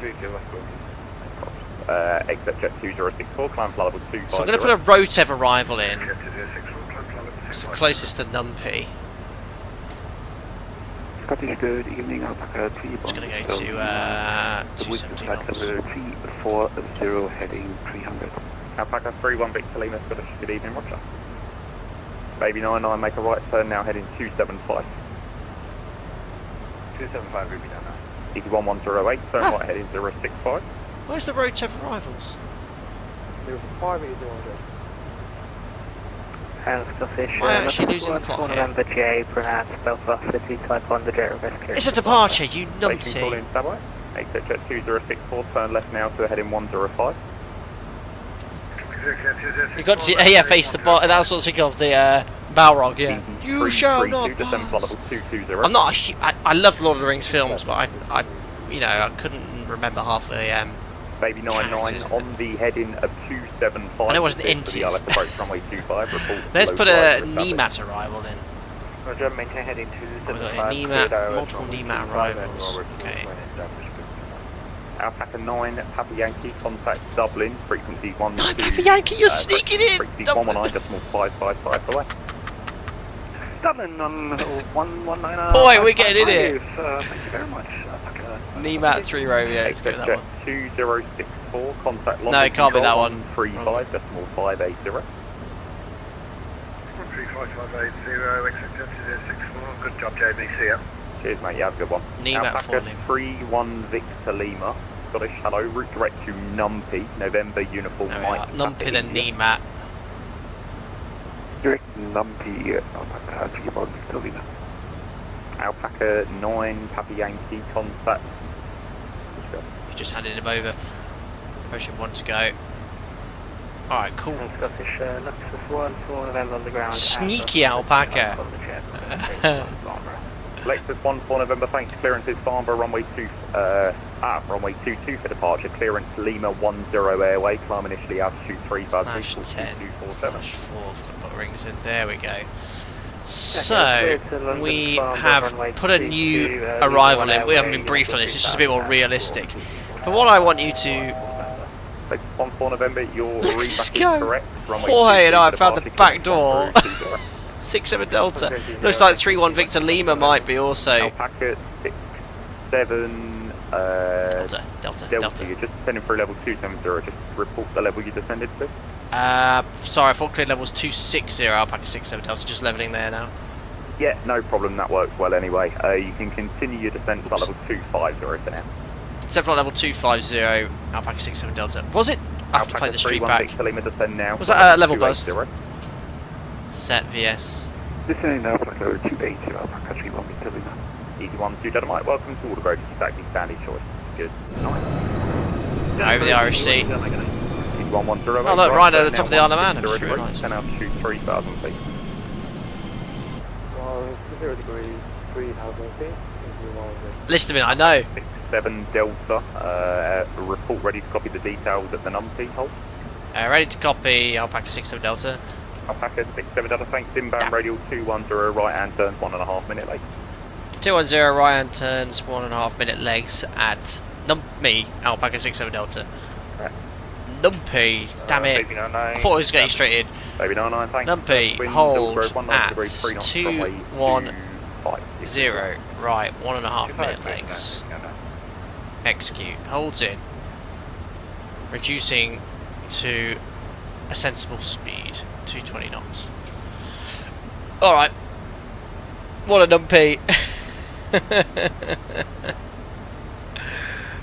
L: Exit jet 2064, climb flight level 250.
A: So I'm going to put a Rotev arrival in. It's the closest to Numpy.
P: Scottish, good evening, Alpaca 3.
A: I'm just going to go to 270 knots.
P: 340 heading 300.
L: Alpaca 31 Victor Lima, Scottish, good evening, Roger. Baby 99, make a right turn now, heading 275. 275, Ruby down there. 1108, turn right, heading 065.
A: Where's the Rotev arrivals?
K: There's 5 you doing
N: Scottish.
A: Am I actually losing the plot here?
N: November J, pronounce Belfast City, type 1, the jet rescue.
A: It's a departure, you numpty.
L: Exit jet 2064, turn left now to heading 105.
A: You got to see AF ace the bot, and that's what I of the Balrog, yeah. You shall not pass. I'm not I love Lord of the Rings films, but I you know, I couldn't remember half the
L: Baby 99 on the heading of 275.
A: I know what an int is. Let's put a NEMAT arrival in.
B: Roger, maintain heading 275.
A: NEMAT, multiple NEMAT arrivals. Okay.
L: Alpaca 9, Papa Yankee, contact Dublin, frequency 1.
A: No, Papa Yankee, you're sneaking in!
L: Frequency 119.555 away.
K: Dublin on 119.
A: Boy, we're getting in here!
K: Thank you very much.
A: NEMAT 3 Romeo, let's go with that one.
L: 2064, contact London.
A: No, it can't be that one.
L: 35.580.
B: 135.580, exit 2064. Good job, JB, see ya.
L: Cheers, mate, you have a good one.
A: NEMAT
L: Alpaca 31 Victor Lima, Scottish, hello, route direct to Numpy, November, uniform Mike.
A: Numpy then NEMAT.
P: Direct Numpy, Alpaca 31 Victor Lima.
L: Alpaca 9, Papa Yankee, contact.
A: You just handed him over. Approaching 1 to go. Alright, cool.
N: Scottish, Luxus 1, 4 November on the ground.
A: Sneaky Alpaca.
L: Lexus 1, 4 November, thanks. Clearance is Farnborough, runway 22 for departure. Clearance Lima 10 airway, climb initially altitude 3,000 feet.
A: 10 slash 4, I've got to put rings in. There we go. So, we have put a new arrival in. We haven't been briefed on this, it's just a bit more realistic. But what I want you to...
L: 1, 4 November, your
A: look at this
L: is
A: go!
L: correct.
A: Boy, and I found the back door. 6-7 Delta. Looks like 3-1 Victor Lima might be also.
L: Alpaca 6-7
A: Delta.
L: You're just descending through level 270. Just report the level you descended to.
A: Sorry, I thought clear level was 260 Alpaca 67 Delta, just levelling there now.
L: Yeah, no problem, that works well anyway. You can continue your descent to level 250 for now.
A: Descent flight level 250 Alpaca 67 Delta. Was it? I have to play the street back. Was that a level bust? Set VS.
P: Descending now, flight level 280 Alpaca 31 Victor Lima.
L: Easy 1-2 Dynamite, welcome to all the roads, exactly standing choice. Good. Nice.
A: Over the Irish Sea.
L: 1108.
A: Oh look, right at the top of the Isle of Man, I just realised.
L: 10 altitude 3,000 feet.
O: 0 degrees, 3,000 feet.
A: List them in, I know.
L: 67 Delta, report ready to copy the details at the numpy hold.
A: Ready to copy Alpaca 67 Delta.
L: Alpaca 67 Delta, thanks, inbound radial 210, right hand turns 1.5 minute legs.
A: 210, right hand turns 1.5 minute legs at Numpy, Alpaca 67 Delta.
L: Right.
A: Numpy, damn it. I thought I was getting straight in.
L: Baby 99, thanks.
A: Numpy, hold at 210, right, 1.5 minute legs. Execute, holds in. Reducing to a sensible speed, 220 knots. Alright. What a Numpy.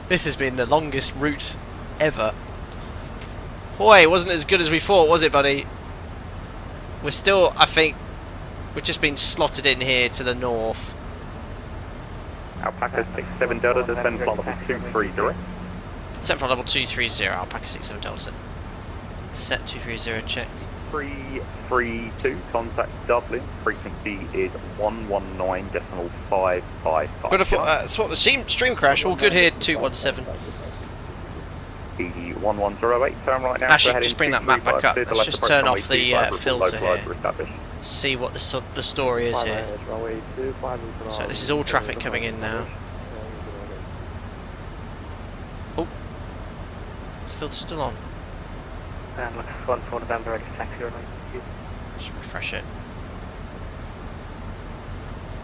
A: This has been the longest route ever. Boy, it wasn't as good as we thought, was it, buddy? We're still, I think, we've just been slotted in here to the north.
L: Alpaca 67 Delta, descend flight level 230.
A: Descent flight level 230, Alpaca 67 Delta. Set 230 checked.
L: 332, contact Dublin, frequency is 119.555.
A: Good, that's what the stream crash, all good here, 217.
L: Easy 1108, turn right now.
A: Actually, just bring that map back up. Let's just turn off the filter here. See what the story is here. So this is all traffic coming in now. Oh, is the filter still on?
N: And look, 1 for November, ready to taxi or
A: Just refresh it.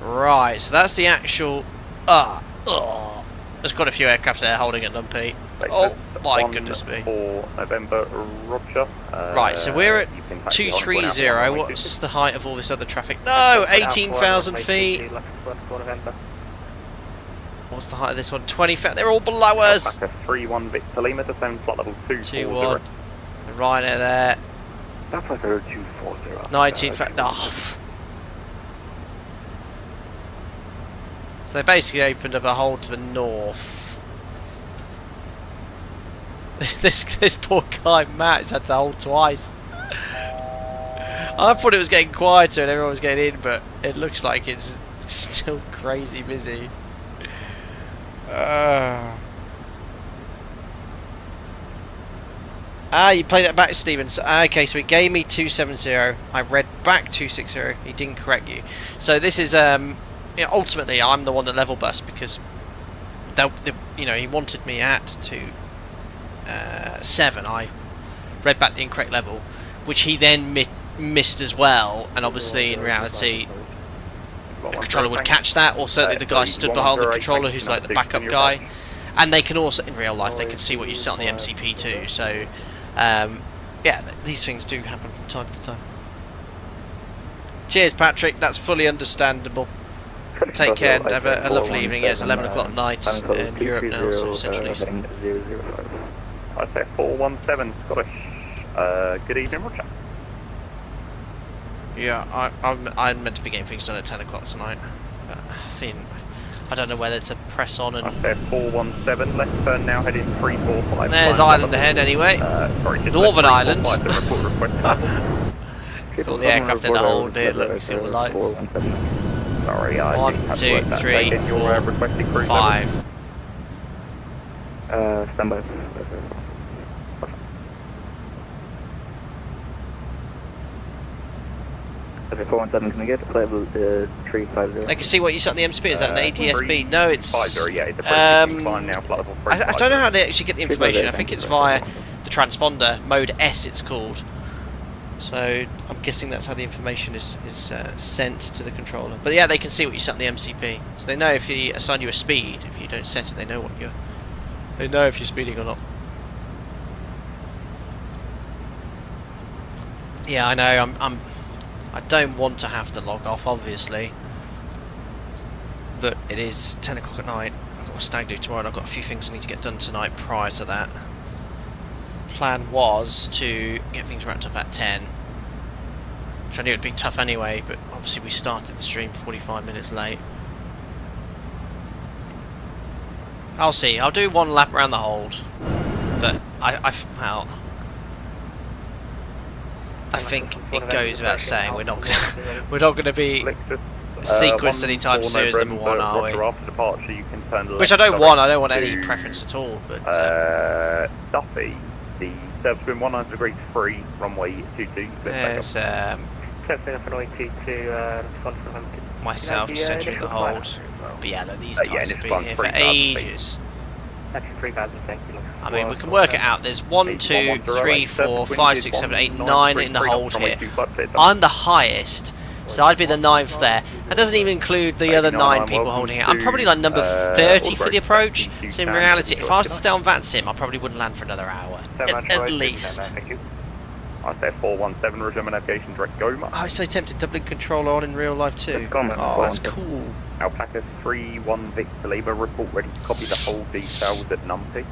A: Right, so that's the actual. There's quite a few aircraft there holding at Numpy. Oh my goodness me.
L: For November, Roger.
A: Right, so we're at 230. What's the height of all this other traffic? No, 18,000 feet. What's the height of this one? 20,000. They're all below us.
L: 31 Victor Lima, descend flight level 240.
A: The Ryanair there.
P: That's like 240.
A: 19,000. Oh. So they basically opened up a hole to the north. This poor guy Matt has had to hold twice. I thought it was getting quieter and everyone was getting in, but it looks like it's still crazy busy. You played it back, Stephen. So, okay, so it gave me 270. I read back 260. He didn't correct you. So this is ultimately I'm the one that level bust because he wanted me at 7. I read back the incorrect level, which he then missed as well. And obviously, in reality, the controller would catch that, or certainly the guy stood behind the controller, who's like the backup guy. And they can also, in real life, they can see what you set on the MCP too. So, yeah, these things do happen from time to time. Cheers, Patrick. That's fully understandable. Take care and have a lovely evening. It's 11 o'clock at night in Europe now, so Central Eastern.
L: I say 417, Scottish. Good evening, Roger.
A: Yeah, I'm meant to be getting things done at 10 o'clock tonight, but I don't know whether to press on and...
L: I said 417, left turn now, heading 345.
A: There's Ireland ahead anyway. Northern Ireland. All the aircraft in the hold here, look, we see all the lights.
L: Sorry,
A: 1, 2, 3, 4, 5.
O: Stand by. Okay, 417, can I get level 350?
A: I can see what you set on the MCP. Is that an ATSB? No, it's... I don't know how they actually get the information. I think it's via the transponder, mode S it's called. So I'm guessing that's how the information is sent to the controller. But yeah, they can see what you set on the MCP. So they know if you assign you a speed. If you don't set it, they know what you're... They know if you're speeding or not. Yeah, I know. I don't want to have to log off, obviously, but it is 10 o'clock at night. I've got a stag do tomorrow, and I've got a few things I need to get done tonight prior to that. Plan was to get things wrapped up at 10, which I knew it'd be tough anyway, but obviously we started the stream 45 minutes late. I'll see. I'll do one lap around the hold, but I think it goes without saying we're not gonna be sequenced anytime soon as number one, are we?
L: After departure, you can turn
A: Which I don't want. I don't want any preference at all. But
L: Duffy, the service wind 100 degrees free, runway 22.
A: There's myself just entering the hold. But yeah, no, these guys have been here for ages. I mean, we can work it out. There's 1, 2, 3, 4, 5, 6, 7, 8, 9 in the hold here. I'm the highest, so I'd be the 9th there. That doesn't even include the other 9 people holding it. I'm probably like number 30 for the approach. So in reality, if I was to stay on VATSIM, I probably wouldn't land for another hour, at least.
L: I say 417, resume navigation, direct go.
A: I was so tempted. Dublin controller on in real life too. Oh, that's cool.
L: Alpaca 3-1 Victor Labour, report ready to copy the whole details at numpty.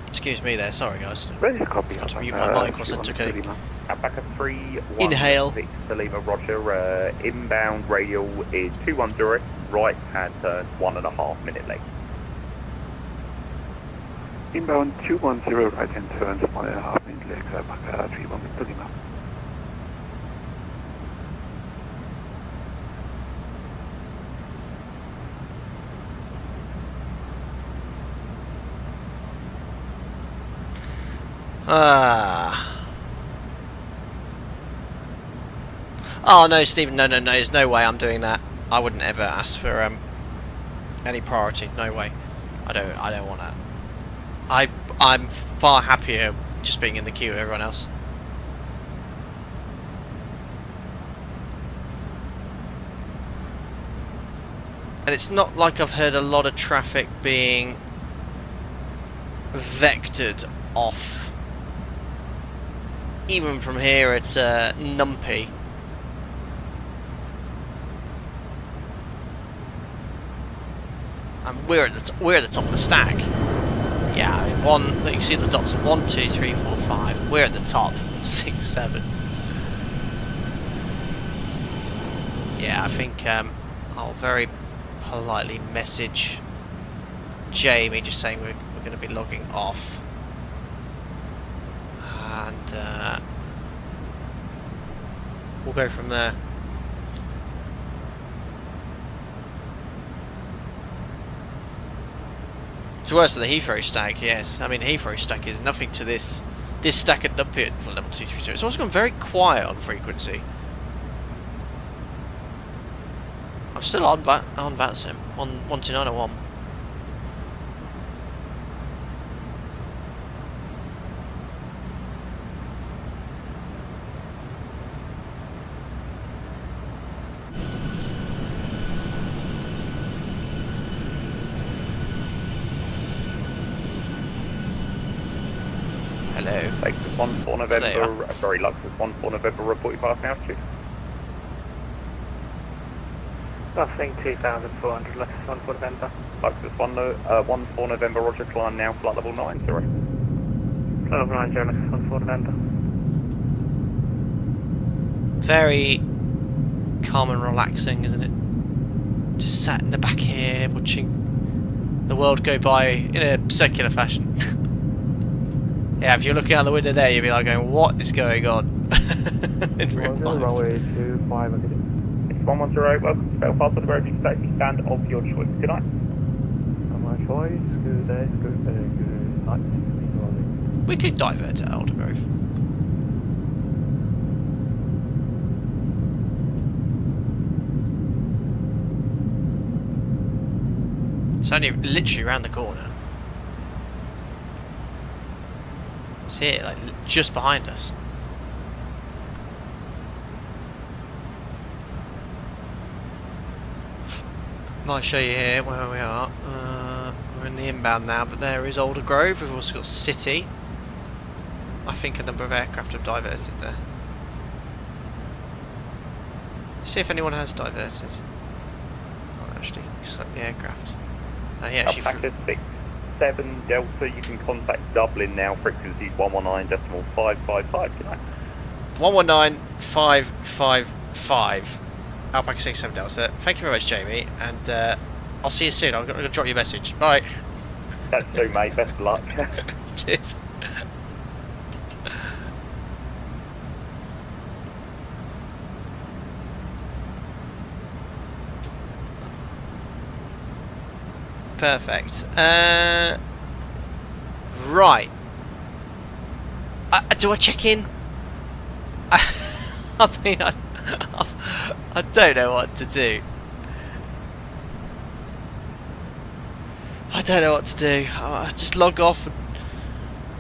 A: Excuse me there, sorry guys.
P: Ready to copy.
A: Got to mute my mic whilst I took a
L: Alpaca 3-1
A: inhale.
L: Victor Labour, roger. Inbound radial is 210, right hand turn 1.5 minute late.
P: Inbound 210, right hand turns 1.5 minute late, Alpaca 3-1 Victor Lima.
A: Oh no, Stephen, no, there's no way I'm doing that. I wouldn't ever ask for any priority. No way. I don't want that. I'm far happier just being in the queue with everyone else. And it's not like I've heard a lot of traffic being vectored off, even from here at Numpy. And we're at the top of the stack. Yeah, I mean, you can see the dots of 1, 2, 3, 4, 5. We're at the top. 6, 7. Yeah, I think I'll very politely message Jamie, just saying we're going to be logging off, and we'll go from there. It's worse than the Heathrow stack, yes. I mean, Heathrow stack is nothing to this stack at Numpy for level 230. It's also gone very quiet on frequency. I'm still on VATSIM, on 12901. Hello.
L: Lexus 1 for November, sorry, Lexus 1 for November, report you passing altitude.
N: Crossing 2,400, Lexus 1 for November.
L: Lexus 1 for November, roger, climb now, flight level 90.
N: Flight level 90, Lexus 1 for November.
A: Very calm and relaxing, isn't it? Just sat in the back here, watching the world go by in a circular fashion. Yeah, if you're looking out the window there, you'd be like going, what is going on? In real life.
E: Runway 25 again.
L: It's 110, welcome to Belfast for the road, taxi stand of your choice. Good night.
E: Of my choice, good day, good night.
A: We could divert to Aldergrove. It's only literally around the corner. It's here, like just behind us. Might show you here where we are. We're in the inbound now, but there is Aldergrove. We've also got City. I think a number of aircraft have diverted there. See if anyone has diverted. Oh, actually, select the aircraft. Oh yeah, she
L: Alpaca 67 Delta, you can contact Dublin now, frequency 119.555, can I?
A: 119.555. Alpaca 67 Delta. Thank you very much, Jamie, and I'll see you soon. I'm going to drop you a message. Bye.
L: That's so, mate. Best of luck.
A: Cheers. Perfect. Right. Do I check in? I mean, I don't know what to do. I don't know what to do. Just log off. And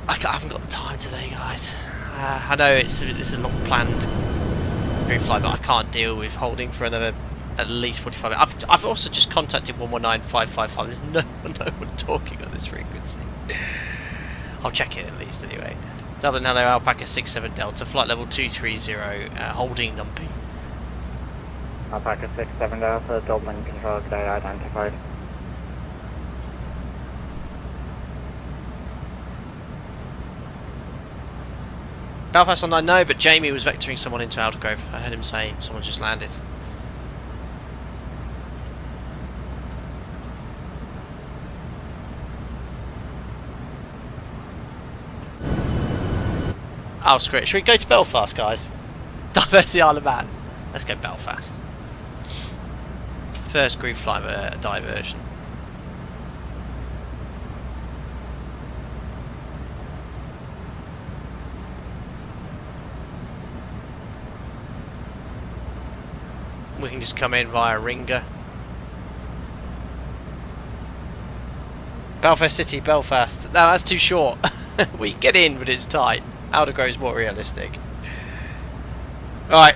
A: I haven't got the time today, guys. I know it's a long planned group flight, but I can't deal with holding for another at least 45 minutes. I've also just contacted 119.555. There's no one talking on this frequency. I'll check it at least anyway. Dublin, hello, Alpaca 67 Delta, flight level 230, holding Numpy.
O: Alpaca 67 Delta, Dublin control today identified.
A: Belfast on 9, no, but Jamie was vectoring someone into Aldergrove. I heard him say someone just landed. Oh, screw it. Should we go to Belfast, guys? Divert to the Isle of Man. Let's go Belfast. First group flight diversion. We can just come in via Ringer. Belfast City, Belfast. No, that's too short. We can get in, but it's tight. Aldergrove's more realistic. Right.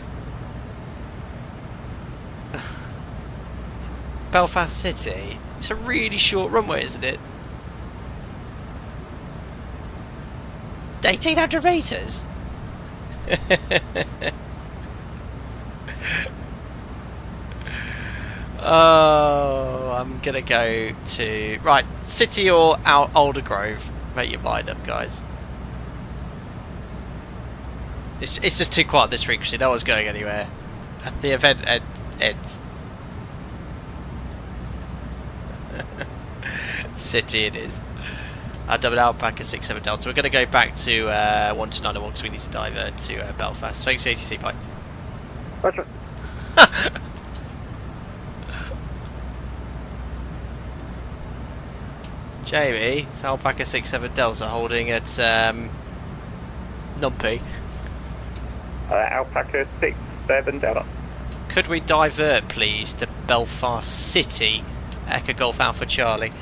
A: Belfast City. It's a really short runway, isn't it? 1,800 metres? Oh, I'm gonna go to... Right, City or Aldergrove. Make your mind up, guys. It's just too quiet this frequency. No one's going anywhere. The event ends. City it is. Double Alpaca 67 Delta. We're going to go back to 1291 because we need to divert to Belfast. Thanks, ATC. Bye.
O: Roger.
A: Jamie, it's Alpaca 67 Delta holding at Numpy.
L: Alpaca 67 Delta.
A: Could we divert, please, to Belfast City, Echo Golf Alpha Charlie?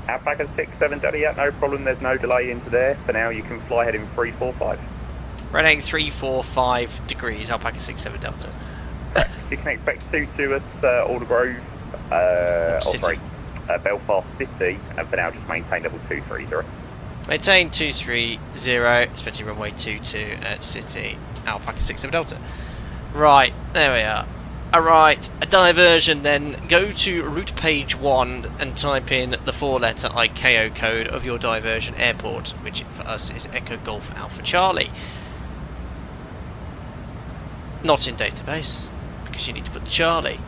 L: Alpaca 67 Delta, yeah, no problem. There's no delay into there. For now, you can fly heading 345.
A: Running 345 degrees, Alpaca 67 Delta.
L: You can expect 22 at Aldergrove, Belfast City, and for now, just maintain level 230.
A: Maintain 230, expecting runway 22 at City, Alpaca 67 Delta. Right, there we are. Alright, a diversion then. Go to route page 1 and type in the 4-letter ICAO code of your diversion airport, which for us is Echo Golf Alpha Charlie. Not in database, because you need to put the Charlie.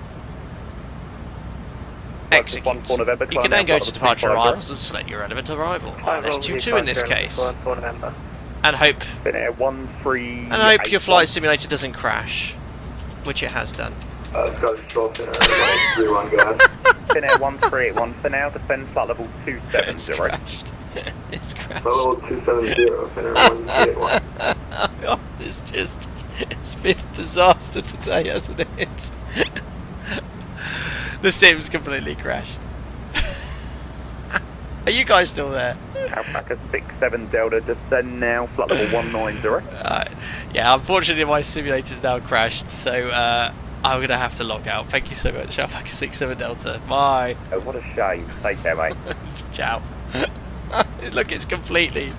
A: Execute. You can then go to departure arrivals and select your relevant arrival. That's 22 in this case. And hope your flight simulator doesn't crash, which it has done.
E: It's got a control center, 31 guys.
L: Finnair 1381, for now, defend flight level 270.
A: It's crashed. It's crashed.
E: Flight level 270, Finnair 1381.
A: Oh God, it's been a disaster today, hasn't it? The Sim's completely crashed. Are you guys still there?
L: Alpaca 67 Delta, descend now, flight level 190.
A: Yeah, unfortunately my simulator's now crashed, so I'm going to have to log out. Thank you so much, Alpaca 67 Delta. Bye.
L: Oh, what a shame. Take care, mate.
A: Ciao. Look, it's completely...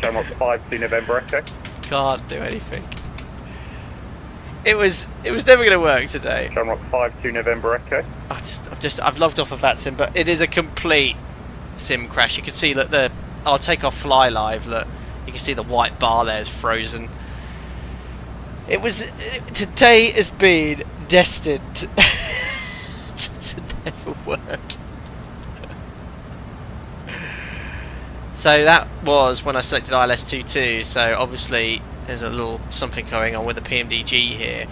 L: Show 5 to November Echo.
A: Can't do anything. It was never going to work today.
L: Shamrock 5-2 November Echo.
A: I've logged off of VATSIM, but it is a complete sim crash. You can see that I'll take off fly live. Look, you can see the white bar there is frozen. Today has been destined to never work. So that was when I selected ILS22. So obviously there's a little something going on with the PMDG here,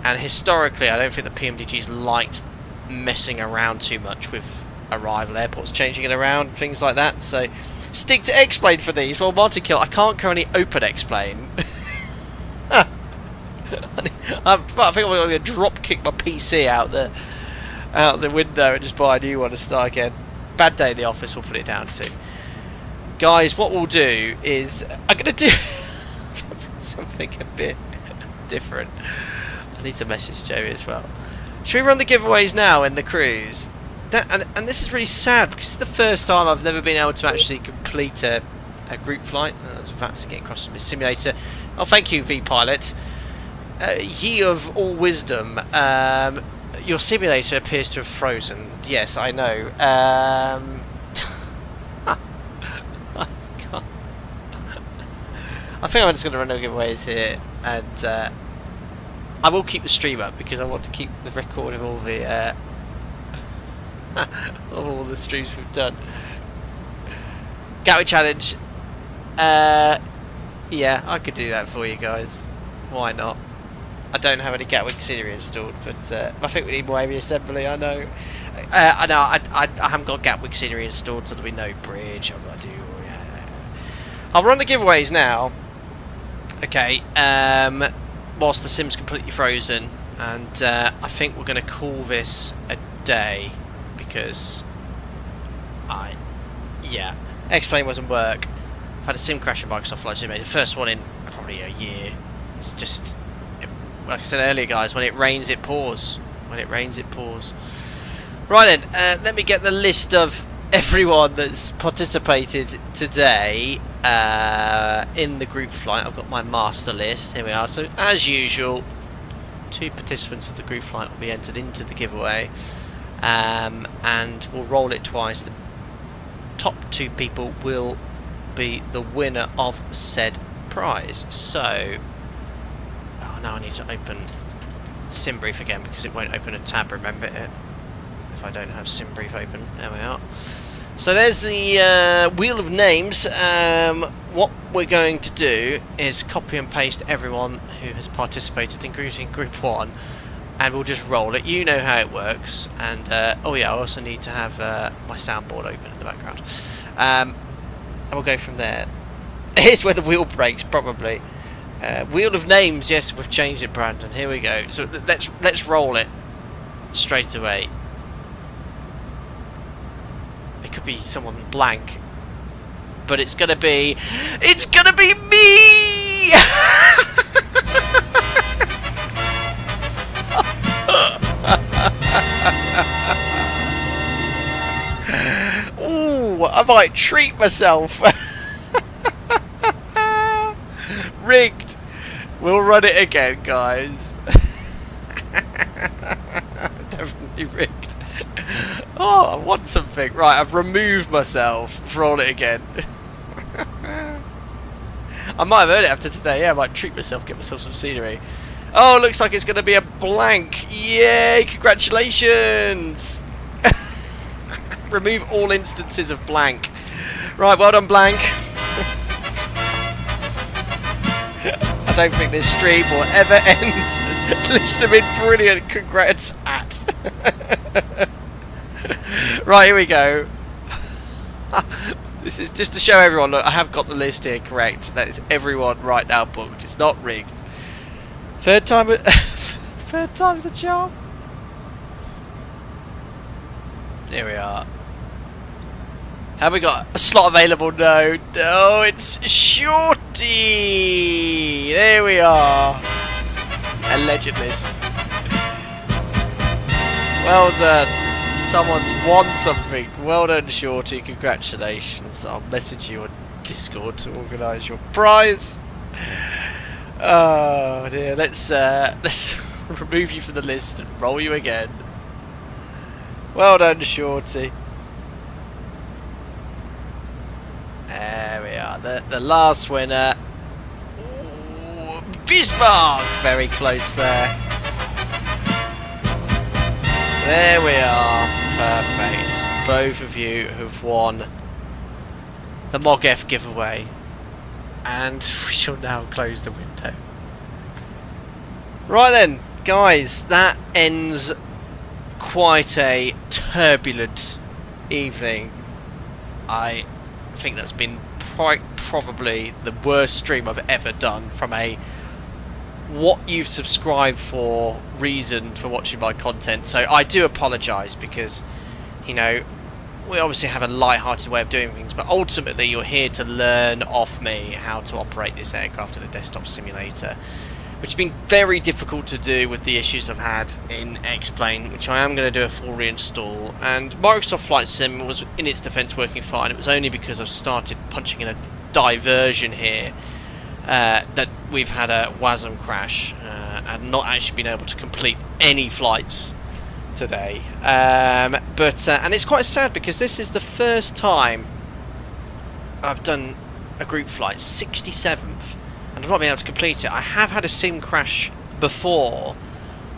A: and historically I don't think the PMDG's liked messing around too much with arrival airports, changing it around, things like that. So stick to X-Plane for these. Well, Martin Kill, I can't currently open X-Plane. I think I'm going to drop kick my PC out the window and just buy a new one and start again. Bad day in the office, we'll put it down to. Guys, what we'll do is I'm going to do something a bit different. I need to message Joey as well. Should we run the giveaways now in the cruise? And this is really sad because it's the first time I've never been able to actually complete a group flight. That's VATSIM getting across from the simulator. Oh, thank you, V-Pilot. Ye of all wisdom, your simulator appears to have frozen. Yes, I know. I think I'm just going to run no giveaways here, and I will keep the stream up because I want to keep the record of all the of all the streams we've done. Gatwick Challenge. Yeah, I could do that for you guys. Why not? I don't have any Gatwick scenery installed, but I think we need more AV assembly. I know. I know. I haven't got Gatwick scenery installed, so there'll be no bridge. I do. I'll run the giveaways now. Okay. Whilst the sim's completely frozen, and I think we're going to call this a day because X-Plane wasn't work. I've had a sim crash in Microsoft Flight Simulator, the first one in probably a year. It's just, like I said earlier, guys, when it rains it pours. When it rains it pours. Right then, let me get the list of everyone that's participated today in the group flight. I've got my master list. Here we are. So as usual, 2 participants of the group flight will be entered into the giveaway, and we'll roll it twice. The top 2 people will be the winner of said prize. So now I need to open SimBrief again because it won't open a tab, remember it, if I don't have SimBrief open. There we are. So there's the wheel of names. What we're going to do is copy and paste everyone who has participated, including Group 1, and we'll just roll it. You know how it works. And oh yeah, I also need to have my soundboard open in the background. And we'll go from there. Here's where the wheel breaks, probably. Wheel of names, yes, we've changed it, Brandon. Here we go. So let's roll it straight away. It could be someone blank, but it's gonna be me. Ooh, I might treat myself. Rigged. We'll run it again, guys. Definitely rigged. Oh, I want something. Right, I've removed myself. Roll it again. I might have earned it after today. Yeah, I might treat myself, get myself some scenery. Oh, looks like it's going to be a blank. Yay, congratulations. Remove all instances of blank. Right, well done, blank. I don't think this stream will ever end. List have been brilliant. Congrats, at. Right, here we go. This is just to show everyone. Look, I have got the list here correct. That is everyone right now booked. It's not rigged. Third time's a charm. Here we are. Have we got a slot available? No. Oh, it's Shorty. There we are. A legend list. Well done. Someone's won something. Well done, Shorty. Congratulations. I'll message you on Discord to organise your prize. Oh dear, let's remove you from the list and roll you again. Well done, Shorty. There we are, the last winner. Ooh, Bismarck, very close there. There we are, perfect. Both of you have won the MOGF giveaway, and we shall now close the window. Right then, guys, that ends quite a turbulent evening. I think that's been quite probably the worst stream I've ever done from a what you've subscribed for reason for watching my content. So I do apologise because, you know, we obviously have a light-hearted way of doing things, but ultimately you're here to learn off me how to operate this aircraft in a desktop simulator, which has been very difficult to do with the issues I've had in X-Plane, which I am going to do a full reinstall. And Microsoft Flight Sim was, in its defence, working fine. It was only because I've started punching in a diversion here that we've had a WASM crash and not actually been able to complete any flights today. And it's quite sad because this is the first time I've done a group flight, 67th, and I've not been able to complete it. I have had a sim crash before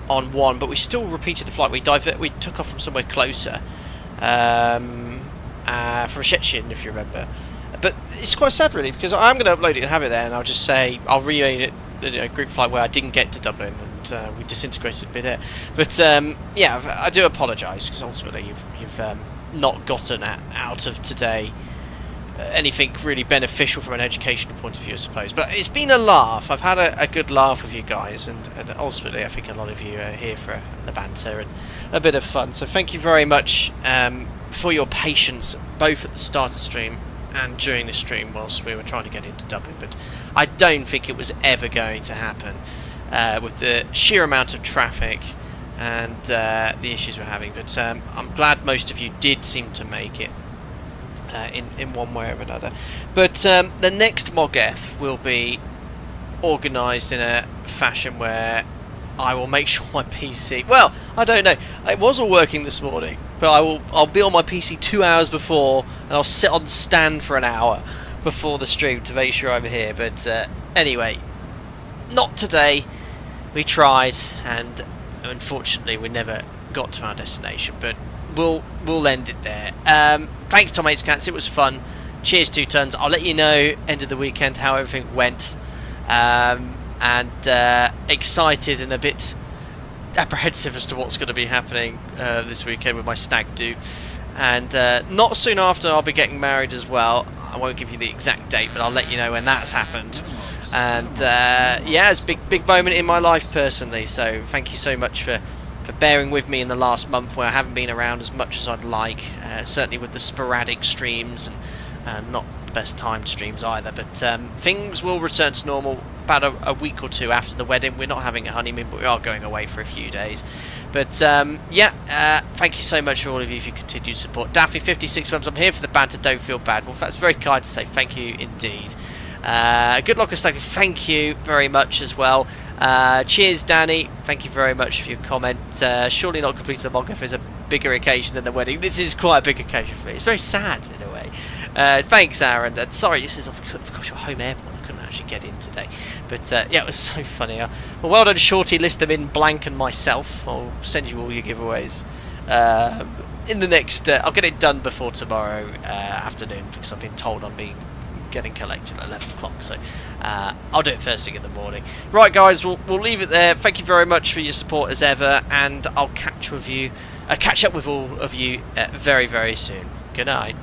A: on one, but we still repeated the flight. We took off from somewhere closer, from Szczecin, if you remember. But it's quite sad, really, because I'm going to upload it and have it there, and I'll just say I'll rename it a group flight where I didn't get to Dublin and we disintegrated a bit there. But yeah, I do apologise because ultimately you've not gotten out of today anything really beneficial from an educational point of view, I suppose. But it's been a laugh. I've had a good laugh with you guys, and ultimately I think a lot of you are here for the banter and a bit of fun. So thank you very much for your patience, both at the start of the stream and during the stream whilst we were trying to get into Dublin. But I don't think it was ever going to happen with the sheer amount of traffic and the issues we're having. But I'm glad most of you did seem to make it in one way or another. But the next MOGF will be organised in a fashion where I will make sure my PC, well, I don't know, it was all working this morning, but I'll be on my PC 2 hours before, and I'll sit on stand for an hour before the stream to make sure I'm here. But anyway, not today. We tried, and unfortunately we never got to our destination, but we'll end it there. Thanks, Tom Hates Cats, it was fun. Cheers, 2 tons. I'll let you know end of the weekend how everything went, and excited and a bit apprehensive as to what's going to be happening this weekend with my stag do. And not soon after I'll be getting married as well. I won't give you the exact date, but I'll let you know when that's happened. And yeah, it's a big moment in my life personally, so thank you so much for bearing with me in the last month where I haven't been around as much as I'd like, certainly with the sporadic streams and not the best timed streams either. But things will return to normal about a week or two after the wedding. We're not having a honeymoon, but we are going away for a few days. But yeah, thank you so much for all of you for your continued support. Daffy, 56 months, I'm here for the banter, don't feel bad. Well, that's very kind to say, thank you indeed. Good luck, Stag, thank you very much as well. Cheers, Danny, thank you very much for your comment. Surely not completing the MOGF is a bigger occasion than the wedding. This is quite a big occasion for me. It's very sad in a way. Thanks, Aaron, and sorry, this is of course your home airport. I couldn't actually get in today, but yeah, it was so funny. Well done, Shorty, list them in blank and myself. I'll send you all your giveaways in the next I'll get it done before tomorrow afternoon, because I've been told I'm getting collected at 11 o'clock, so I'll do it first thing in the morning. Right, guys, we'll leave it there. Thank you very much for your support as ever, and I'll catch up with all of you very, very soon. Good night.